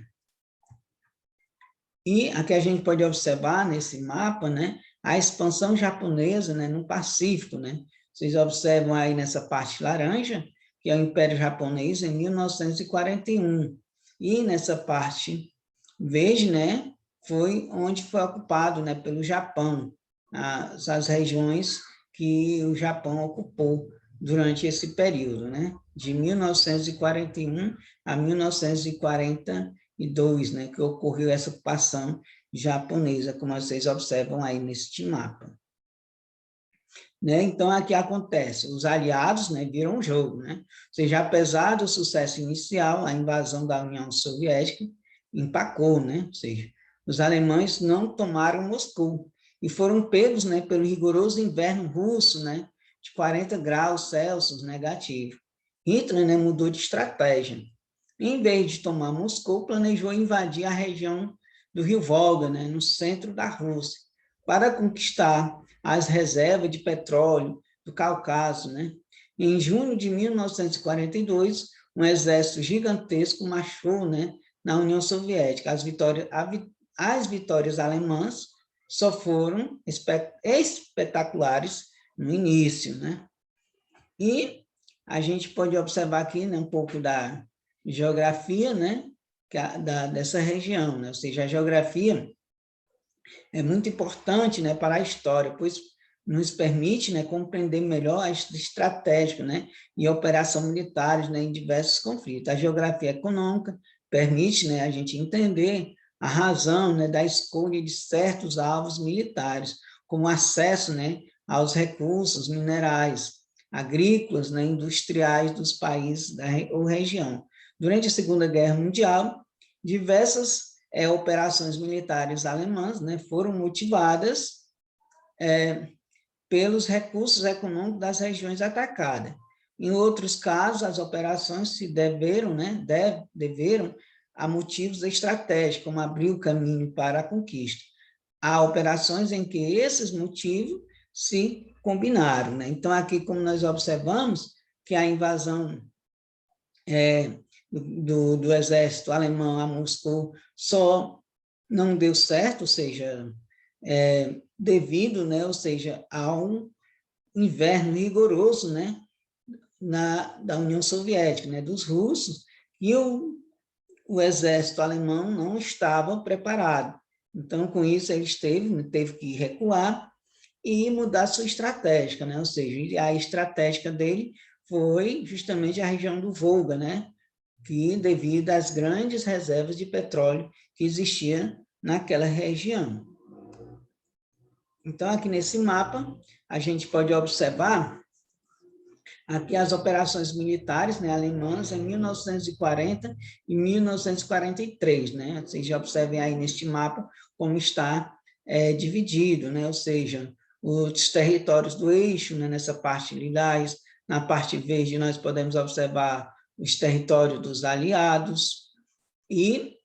E aqui a gente pode observar nesse mapa, né, a expansão japonesa, né, no Pacífico, né? Vocês observam aí nessa parte laranja, que é o Império Japonês em 1941. E nessa parte verde, né, foi onde foi ocupado, né, pelo Japão, as regiões que o Japão ocupou durante esse período, né, de 1941 a 1942, né, que ocorreu essa ocupação japonesa, como vocês observam aí neste mapa. Né? Então, aqui acontece, os aliados, né, viram o jogo, né? Ou seja, apesar do sucesso inicial, a invasão da União Soviética empacou, né? Ou seja, os alemães não tomaram Moscou e foram pegos, né, pelo rigoroso inverno russo, né, de 40 graus Celsius negativo. Hitler, né, mudou de estratégia. Em vez de tomar Moscou, planejou invadir a região do Rio Volga, né, no centro da Rússia, para conquistar as reservas de petróleo do Cáucaso, né? Em junho de 1942, um exército gigantesco marchou, né, na União Soviética. As vitórias alemãs só foram espetaculares no início, né? E a gente pode observar aqui, né, um pouco da geografia, né, dessa região, né? Ou seja, a geografia é muito importante, né, para a história, pois nos permite, né, compreender melhor a estratégia, né, e a operação militares, né, em diversos conflitos. A geografia econômica permite, né, a gente entender a razão, né, da escolha de certos alvos militares, como acesso, né, aos recursos minerais, agrícolas, né, industriais dos países ou região. Durante a Segunda Guerra Mundial, diversas operações militares alemãs, né, foram motivadas pelos recursos econômicos das regiões atacadas. Em outros casos, as operações se deveram a motivos estratégicos, como abrir o caminho para a conquista. Há operações em que esses motivos se combinaram, né? Então, aqui, como nós observamos, que a invasão do exército alemão a Moscou só não deu certo, ou seja, devido, né, ou seja, a um inverno rigoroso, né, da União Soviética, né, dos russos, e o exército alemão não estava preparado. Então, com isso, ele teve que recuar e mudar sua estratégia, né? Ou seja, a estratégia dele foi justamente a região do Volga, né? Que devido às grandes reservas de petróleo que existiam naquela região. Então, aqui nesse mapa, a gente pode observar aqui as operações militares, né, alemãs em 1940 e 1943, né? Vocês já observem aí neste mapa como está dividido, né? Ou seja, os territórios do eixo, né, nessa parte lilás, na parte verde nós podemos observar os territórios dos aliados e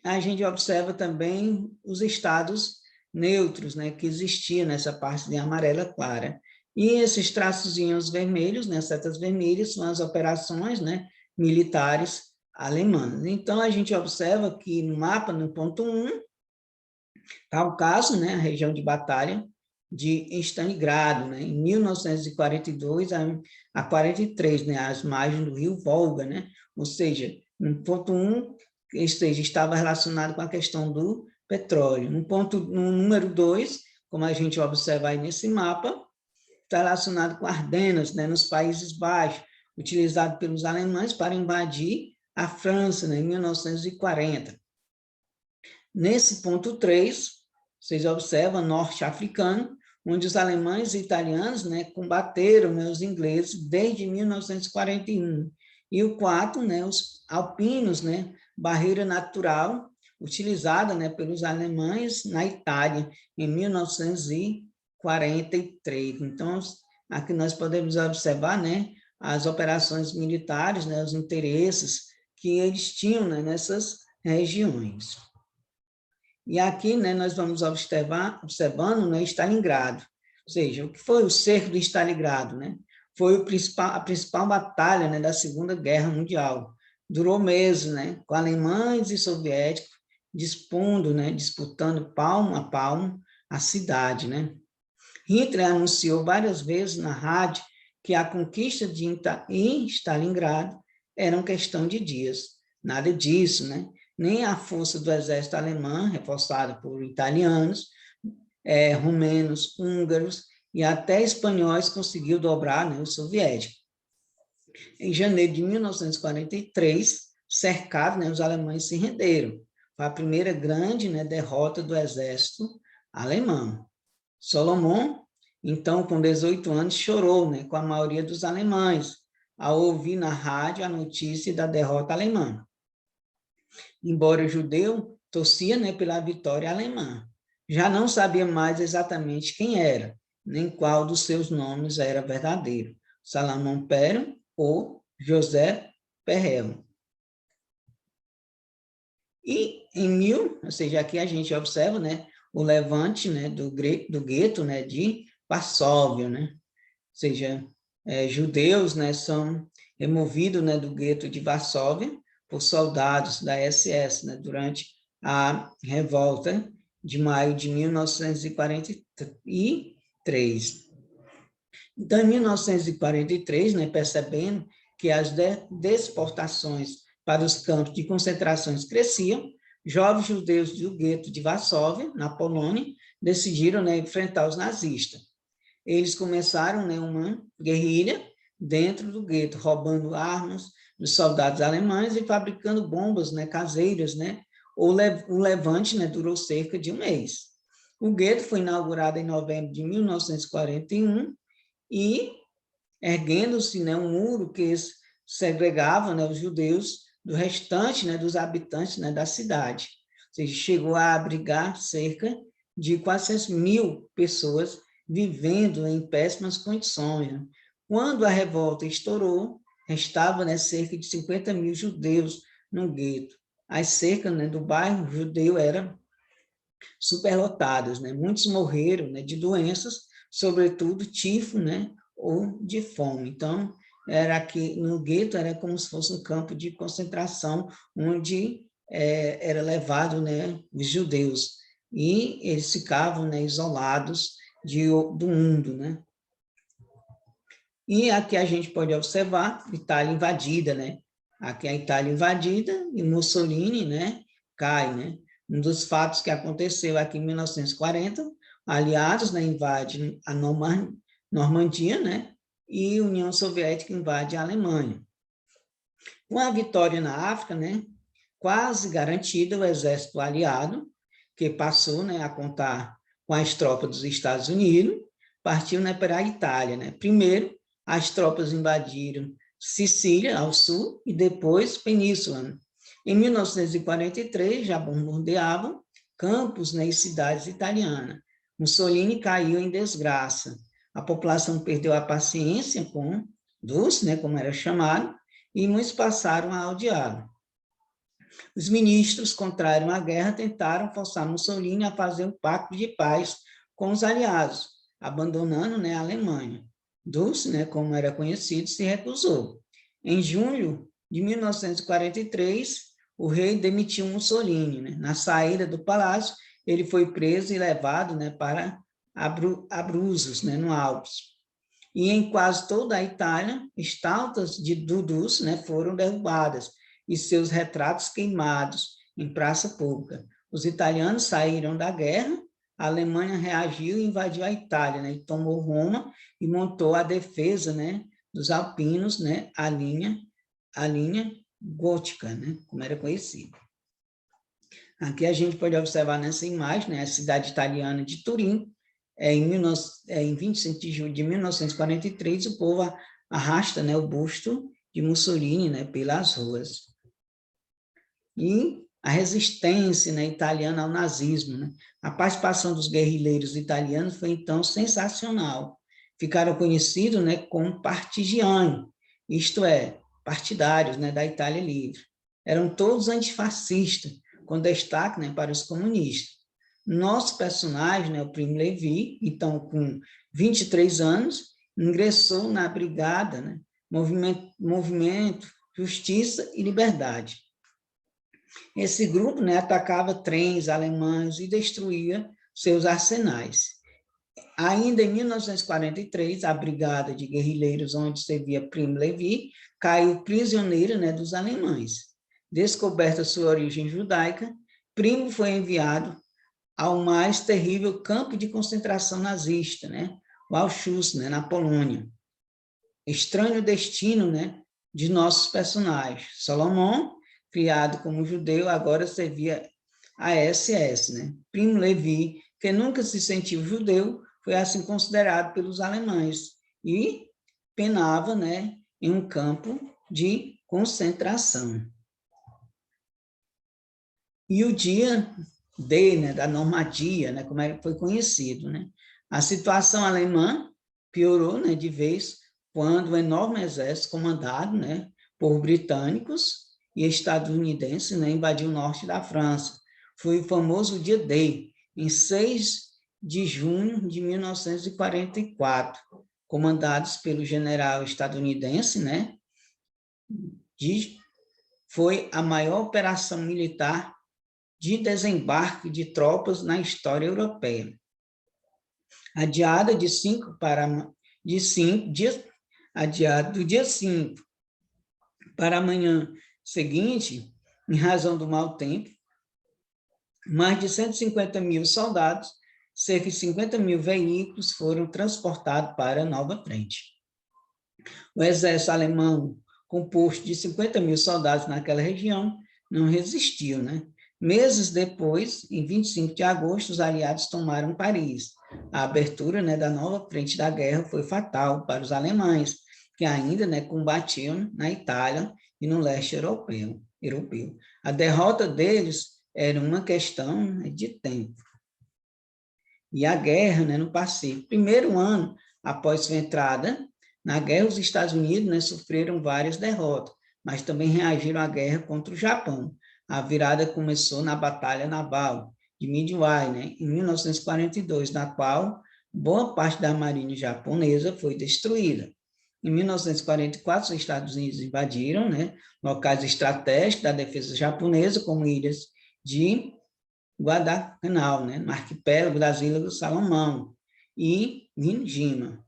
a gente observa também os estados neutros, né, que existiam nessa parte de amarela clara. E esses traçozinhos vermelhos, né, setas vermelhas, são as operações, né, militares alemãs. Então, a gente observa que no mapa, no ponto 1, está o caso, né, a região de batalha de Stalingrado, né, em 1942 a 43, né, as margens do rio Volga, né, ou seja, no ponto 1, estava relacionado com a questão do petróleo. No número 2, como a gente observa aí nesse mapa, está relacionado com Ardenas, né, nos Países Baixos, utilizado pelos alemães para invadir a França, né, em 1940. Nesse ponto 3, vocês observam, norte africano, onde os alemães e italianos, né, combateram, né, os ingleses desde 1941. E o 4, né, os alpinos, né, barreira natural, utilizada, né, pelos alemães na Itália, em 1943. Então, aqui nós podemos observar, né, as operações militares, né, os interesses que eles tinham, né, nessas regiões. E aqui, né, nós vamos observando, né, Stalingrado. Ou seja, o que foi o cerco de Stalingrado, né? Foi a principal batalha, né, da Segunda Guerra Mundial. Durou meses, né, com alemães e soviéticos disputando palmo a palmo a cidade, né? Hitler anunciou várias vezes na rádio que a conquista em Stalingrado era uma questão de dias. Nada disso, né? Nem a força do exército alemão, reforçada por italianos, romenos, húngaros e até espanhóis conseguiu dobrar, né, o soviético. Em janeiro de 1943, cercados, né, os alemães se renderam. Foi a primeira grande, né, derrota do exército alemão. Salomão, então, com 18 anos, chorou, né, com a maioria dos alemães, ao ouvir na rádio a notícia da derrota alemã. Embora judeu, torcia, né, pela vitória alemã. Já não sabia mais exatamente quem era, nem qual dos seus nomes era verdadeiro, Salomão Pero ou José Perel. E ou seja, aqui a gente observa, né, o levante, né, do gueto, né, de Varsóvia, né? Ou seja, judeus, né, são removidos, né, do gueto de Varsóvia por soldados da SS, né, durante a revolta de maio de 1943. Então, em 1943, né, percebendo que as deportações para os campos de concentrações cresciam, jovens judeus do gueto de Varsóvia, na Polônia, decidiram, né, enfrentar os nazistas. Eles começaram, né, uma guerrilha dentro do gueto, roubando armas dos soldados alemães e fabricando bombas, né, caseiras, né? O levante, né, durou cerca de um mês. O gueto foi inaugurado em novembro de 1941 e erguendo-se, né, um muro que segregava, né, os judeus do restante, né, dos habitantes, né, da cidade. Ou seja, chegou a abrigar cerca de 400.000 pessoas vivendo em péssimas condições. Né? Quando a revolta estourou, restava, né, cerca de 50.000 judeus no gueto. As cercas, né, do bairro judeu eram superlotadas, né? Muitos morreram, né, de doenças, sobretudo tifo, né, ou de fome. Então, era aqui no gueto era como se fosse um campo de concentração onde era levado, né, os judeus e eles ficavam, né, isolados do mundo, né? E aqui a gente pode observar Itália invadida, né? Aqui a Itália invadida e Mussolini, né, cai, né? Um dos fatos que aconteceu aqui em 1940, aliados, né, invadem a Normandia, né? E a União Soviética invade a Alemanha. Com a vitória na África, né, quase garantida, o exército aliado, que passou, né, a contar com as tropas dos Estados Unidos, partiu, né, para a Itália, né? Primeiro, as tropas invadiram Sicília, ao sul, e depois Península. Né? Em 1943, já bombardeavam campos, né, e cidades italianas. Mussolini caiu em desgraça. A população perdeu a paciência com Dulce, né, como era chamado, e muitos passaram a odiá-lo. Os ministros, contrários à guerra, tentaram forçar Mussolini a fazer um pacto de paz com os aliados, abandonando, né, a Alemanha. Dulce, né, como era conhecido, se recusou. Em julho de 1943, o rei demitiu Mussolini. Né? Na saída do palácio, ele foi preso e levado, né, para Abruzos, né, no Alpes. E em quase toda a Itália, estátuas de Dulce, né, foram derrubadas e seus retratos queimados em praça pública. Os italianos saíram da guerra, a Alemanha reagiu e invadiu a Itália, né, e tomou Roma e montou a defesa, né, dos alpinos, né, a linha gótica, né, como era conhecida. Aqui a gente pode observar nessa imagem, né, a cidade italiana de Turim, em 25 de julho de 1943, o povo arrasta, né, o busto de Mussolini, né, pelas ruas. E a resistência, né, italiana ao nazismo. Né? A participação dos guerrilheiros italianos foi, então, sensacional. Ficaram conhecidos, né, como partigiani, isto é, partidários, né, da Itália Livre. Eram todos antifascistas, com destaque, né, para os comunistas. Nosso personagem, né, o Primo Levi, então, com 23 anos, ingressou na brigada, né, movimento Justiça e Liberdade. Esse grupo, né, atacava trens alemães e destruía seus arsenais. Ainda em 1943, a brigada de guerrilheiros onde servia Primo Levi caiu prisioneiro, né, dos alemães. Descoberta sua origem judaica, Primo foi enviado ao mais terrível campo de concentração nazista, né, o Auschwitz, né, na Polônia. Estranho destino, né, de nossos personagens. Salomão, criado como judeu, agora servia a SS, né? Primo Levi, que nunca se sentiu judeu, foi assim considerado pelos alemães e penava, né, em um campo de concentração. E o dia D, né, da Normandia, né, como foi conhecido, né? A situação alemã piorou, né, de vez quando o enorme exército comandado, né, por britânicos e estadunidenses, né, invadiu o norte da França. Foi o famoso dia D, em 6 de junho de 1944, comandados pelo general estadunidense, né, foi a maior operação militar de desembarque de tropas na história europeia. Adiada do dia 5 para amanhã seguinte, em razão do mau tempo, mais de 150.000 soldados, cerca de 50.000 veículos foram transportados para a nova frente. O exército alemão, composto de 50.000 soldados naquela região, não resistiu, né? Meses depois, em 25 de agosto, os aliados tomaram Paris. A abertura, né, da nova frente da guerra foi fatal para os alemães, que ainda, né, combatiam na Itália e no leste europeu. A derrota deles era uma questão, né, de tempo. E a guerra, né, no Pacífico. Primeiro ano após sua entrada na guerra, os Estados Unidos, né, sofreram várias derrotas, mas também reagiram à guerra contra o Japão. A virada começou na Batalha Naval de Midway, né, em 1942, na qual boa parte da marinha japonesa foi destruída. Em 1944, os Estados Unidos invadiram, né, locais estratégicos da defesa japonesa, como ilhas de Guadalcanal, né, no arquipélago das Ilhas do Salomão, e Mindjima.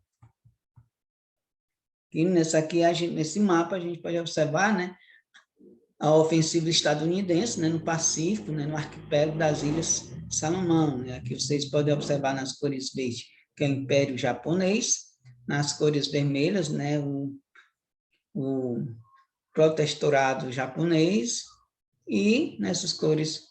E nesse mapa a gente pode observar, né, a ofensiva estadunidense, né, no Pacífico, né, no arquipélago das Ilhas Salomão. Né? Aqui vocês podem observar nas cores verde, que é o Império Japonês, nas cores vermelhas, né, o protetorado japonês, e nessas cores,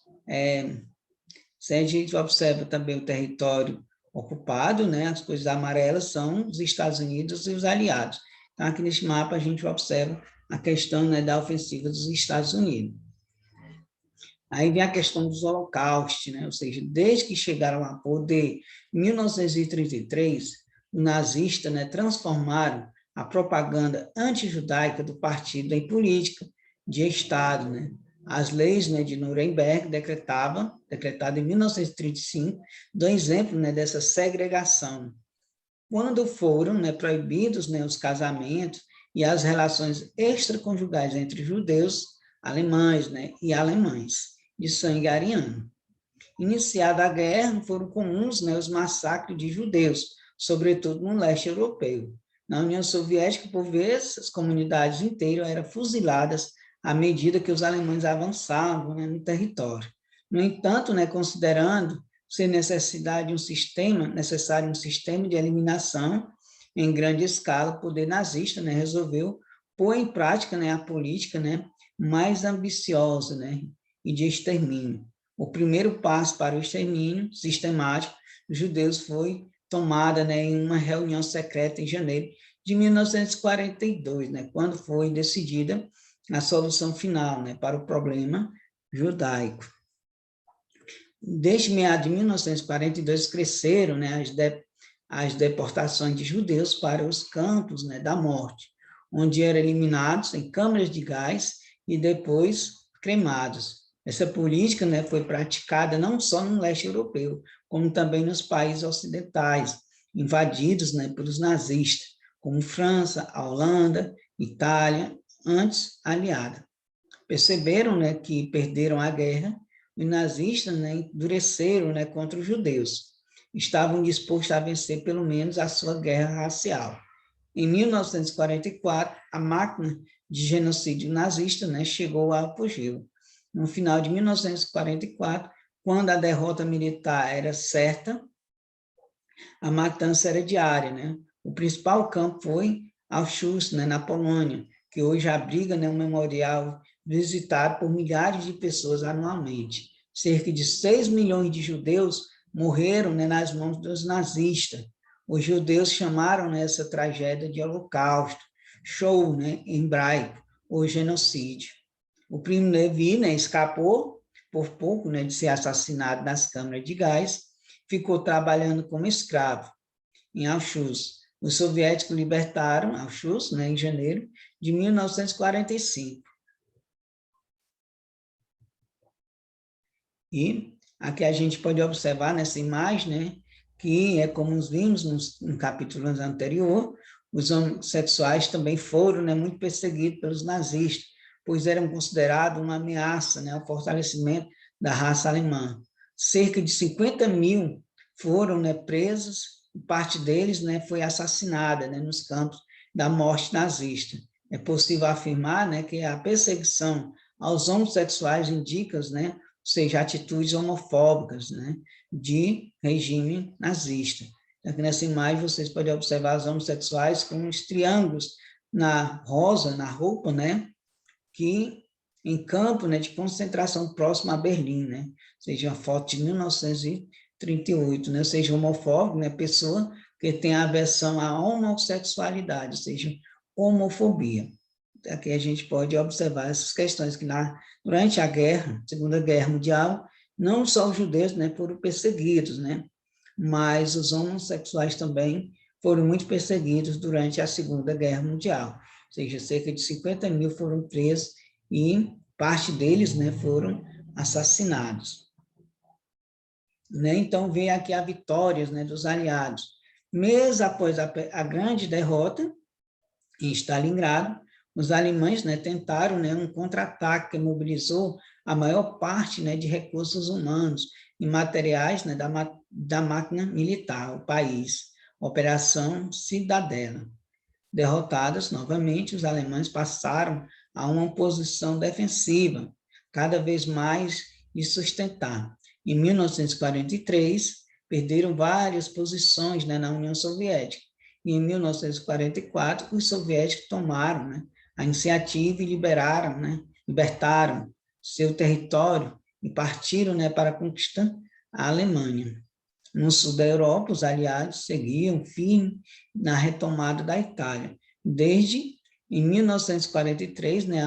se a gente observa também o território ocupado, né, as cores amarelas são os Estados Unidos e os aliados. Então, aqui nesse mapa a gente observa a questão, né, da ofensiva dos Estados Unidos. Aí vem a questão dos holocaustos, né? Ou seja, desde que chegaram ao poder em 1933, os nazistas, né, transformaram a propaganda antijudaica do partido em política de Estado. Né? As leis, né, de Nuremberg decretada em 1935, dão exemplo, né, dessa segregação. Quando foram, né, proibidos, né, os casamentos e as relações extraconjugais entre judeus, alemães, né, e alemães de sangue ariano. Iniciada a guerra, foram comuns, né, os massacres de judeus, sobretudo no leste europeu. Na União Soviética, por vezes, as comunidades inteiras eram fuziladas à medida que os alemães avançavam, né, no território. No entanto, né, considerando ser necessário um sistema de eliminação em grande escala, o poder nazista, né, resolveu pôr em prática, né, a política, né, mais ambiciosa, né, e de extermínio. O primeiro passo para o extermínio sistemático dos judeus foi tomada, né, em uma reunião secreta em janeiro de 1942, né, quando foi decidida a solução final, né, para o problema judaico. Desde meados de 1942 cresceram, né, as deportações de judeus para os campos, né, da morte, onde eram eliminados em câmaras de gás e depois cremados. Essa política, né, foi praticada não só no leste europeu, como também nos países ocidentais, invadidos, né, pelos nazistas, como França, a Holanda, Itália, antes aliada. Perceberam, né, que perderam a guerra. Os nazistas, né, endureceram, né, contra os judeus. Estavam dispostos a vencer pelo menos a sua guerra racial. Em 1944, a máquina de genocídio nazista, né, chegou ao apogeu. No final de 1944, quando a derrota militar era certa, a matança era diária. Né? O principal campo foi Auschwitz, né, na Polônia, que hoje abriga, né, um memorial visitado por milhares de pessoas anualmente. Cerca de 6 milhões de judeus morreram, né, nas mãos dos nazistas. Os judeus chamaram, né, essa tragédia de holocausto, show, né, em hebraico, ou genocídio. O Primo Levi, né, escapou por pouco, né, de ser assassinado nas câmaras de gás, ficou trabalhando como escravo em Auschwitz. Os soviéticos libertaram Auschwitz, né, em janeiro de 1945. E aqui a gente pode observar nessa imagem, né, que é como nós vimos no capítulo anterior, os homossexuais também foram, né, muito perseguidos pelos nazistas, pois eram considerados uma ameaça, né, ao fortalecimento da raça alemã. Cerca de 50 mil foram, né, presos, e parte deles, né, foi assassinada, né, nos campos da morte nazista. É possível afirmar, né, que a perseguição aos homossexuais indica, né, ou seja, atitudes homofóbicas, né, de regime nazista. Aqui nessa imagem vocês podem observar os homossexuais com os triângulos na roupa, né, que em campo, né, de concentração próximo a Berlim, né, ou seja, uma foto de 1938, né, ou seja, homofóbico, né, pessoa que tem aversão à homossexualidade, ou seja, homofobia. Aqui a gente pode observar essas questões que durante a guerra, Segunda Guerra Mundial, não só os judeus, né, foram perseguidos, né, mas os homossexuais também foram muito perseguidos durante a Segunda Guerra Mundial. Ou seja, cerca de 50 mil foram presos e parte deles, né, foram assassinados. Né? Então, vem aqui a vitória, né, dos aliados. Mês após a grande derrota em Stalingrado, os alemães, né, tentaram, né, um contra-ataque que mobilizou a maior parte, né, de recursos humanos e materiais, né, da máquina militar, o país, Operação Cidadela. Derrotados novamente, os alemães passaram a uma posição defensiva, cada vez mais de sustentar. Em 1943, perderam várias posições, né, na União Soviética. E em 1944, os soviéticos tomaram, né, a iniciativa e libertaram seu território e partiram, né, para conquistar a Alemanha. No sul da Europa, os aliados seguiam firme na retomada da Itália. Desde em 1943, né,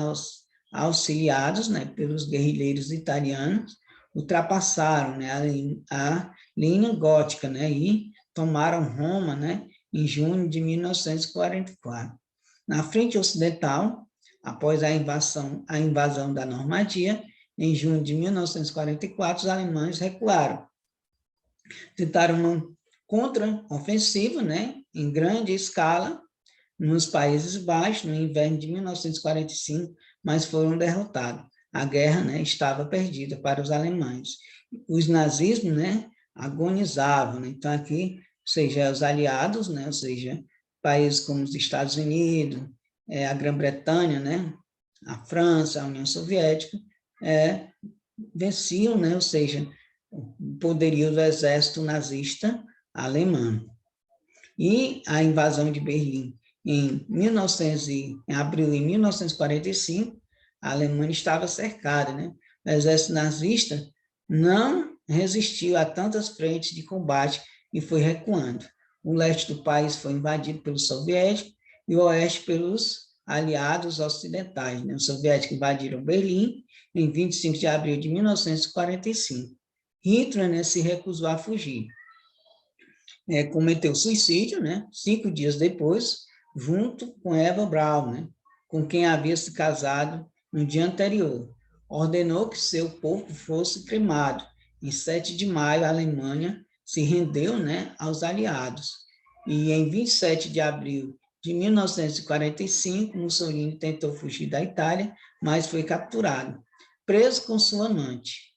auxiliados, né, pelos guerrilheiros italianos, ultrapassaram, né, a linha gótica, né, e tomaram Roma, né, em junho de 1944. Na frente ocidental, após a invasão da Normandia, em junho de 1944, os alemães recuaram. Tentaram uma contra-ofensiva, né, em grande escala, nos Países Baixos, no inverno de 1945, mas foram derrotados. A guerra, né, estava perdida para os alemães. Os nazismos, né, agonizavam. Né? Então, aqui, ou seja, os aliados, né, ou seja, países como os Estados Unidos, a Grã-Bretanha, né, a França, a União Soviética, venciam, né, ou seja, o poderio do exército nazista alemão. E a invasão de Berlim em abril de 1945, a Alemanha estava cercada, né? O exército nazista não resistiu a tantas frentes de combate e foi recuando. O leste do país foi invadido pelos soviéticos e o oeste pelos aliados ocidentais, né? Os soviéticos invadiram Berlim em 25 de abril de 1945. Hitler, né, se recusou a fugir. Cometeu suicídio, né, 5 dias depois, junto com Eva Braun, né, com quem havia se casado no dia anterior. Ordenou que seu corpo fosse cremado. Em 7 de maio, a Alemanha se rendeu, né, aos aliados. E em 27 de abril de 1945, Mussolini tentou fugir da Itália, mas foi capturado. Preso com sua amante,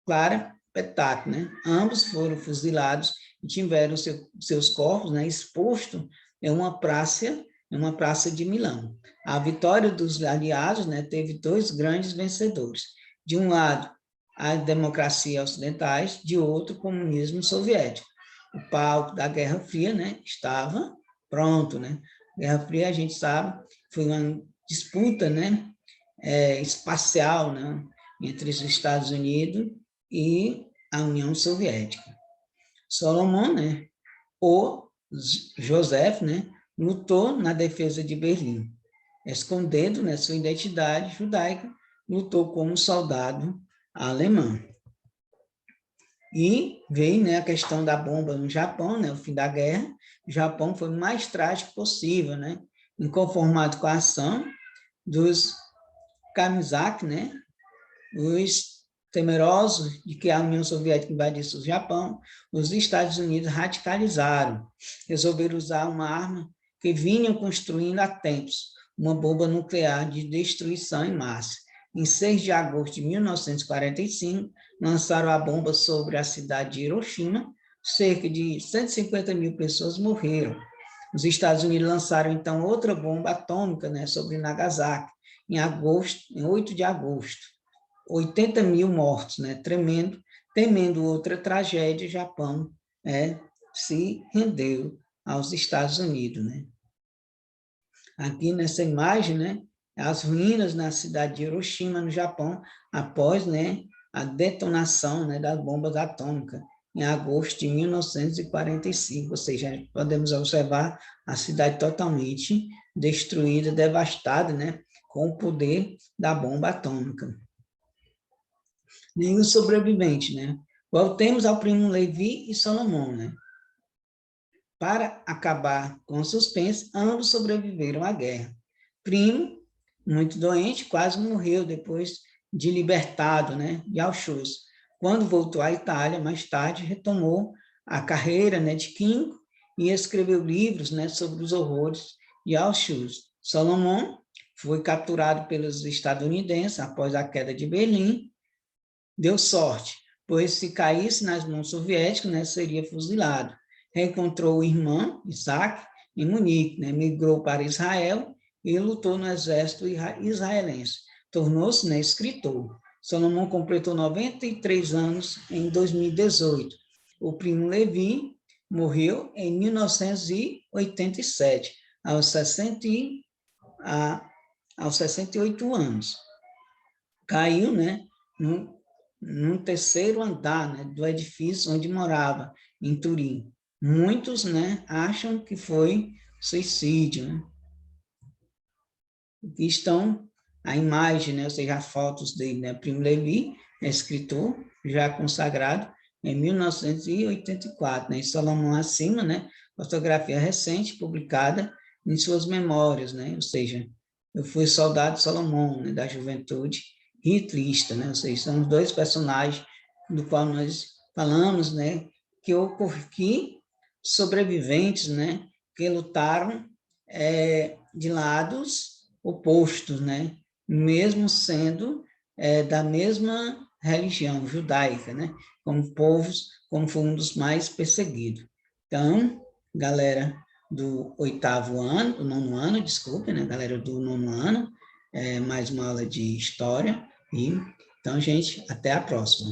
Clara Petac, né? Ambos foram fuzilados e tiveram seus corpos, né, expostos em uma praça de Milão. A vitória dos aliados, né, teve 2 grandes vencedores. De um lado, a democracia ocidentais, de outro, o comunismo soviético. O palco da Guerra Fria, né, estava pronto, né? A Guerra Fria, a gente sabe, foi uma disputa, né, espacial, né, entre os Estados Unidos e a União Soviética. Salomão, né, ou Joseph, né, lutou na defesa de Berlim. Escondendo, né, sua identidade judaica, lutou como soldado alemão. E veio, né, a questão da bomba no Japão, né, o fim da guerra. O Japão foi o mais trágico possível, né, inconformado com a ação dos Kamisaki, né, os temerosos de que a União Soviética invadisse o Japão, os Estados Unidos radicalizaram, resolveram usar uma arma que vinham construindo há tempos, uma bomba nuclear de destruição em massa. Em 6 de agosto de 1945, lançaram a bomba sobre a cidade de Hiroshima, cerca de 150 mil pessoas morreram. Os Estados Unidos lançaram, então, outra bomba atômica, né, sobre Nagasaki, em 8 de agosto. 80 mil mortos, né? Temendo outra tragédia, o Japão se rendeu aos Estados Unidos, né? Aqui nessa imagem, né, as ruínas na cidade de Hiroshima, no Japão, após, né, a detonação, né, das bombas atômicas, em agosto de 1945, ou seja, podemos observar a cidade totalmente destruída, devastada, né, com o poder da bomba atômica. Nenhum sobrevivente, né? Voltemos ao primo Levi e Salomão, né? Para acabar com o suspense, ambos sobreviveram à guerra. Primo, muito doente, quase morreu depois de libertado, né, de Auschwitz. Quando voltou à Itália, mais tarde, retomou a carreira, né, de químico e escreveu livros, né, sobre os horrores de Auschwitz. Salomão foi capturado pelos estadunidenses após a queda de Berlim. Deu sorte, pois se caísse nas mãos soviéticas, né, seria fuzilado. Reencontrou o irmão, Isaac, em Munique, né, migrou para Israel e lutou no exército israelense. Tornou-se, né, escritor. Salomão completou 93 anos em 2018. O primo Levi morreu em 1987, aos 68 anos. Caiu, né, num terceiro andar, né, do edifício onde morava, em Turim. Muitos, né, acham que foi suicídio. Né? Aqui estão a imagem, né, ou seja, as fotos dele, né? Primo Levi, escritor, já consagrado em 1984, né? E Salomão acima, né? Fotografia recente, publicada em suas memórias, né? Ou seja, eu fui soldado Salomão, né, da juventude hitlista, né? Ou seja, são os dois personagens do qual nós falamos, né? Que sobreviventes, né? Que lutaram de lados opostos, né? Mesmo sendo da mesma religião judaica, né? Como povos, como foi um dos mais perseguidos. Então, galera do 8º ano, do 9º ano, desculpe, né? Galera do 9º ano, mais uma aula de história. E, então, gente, até a próxima.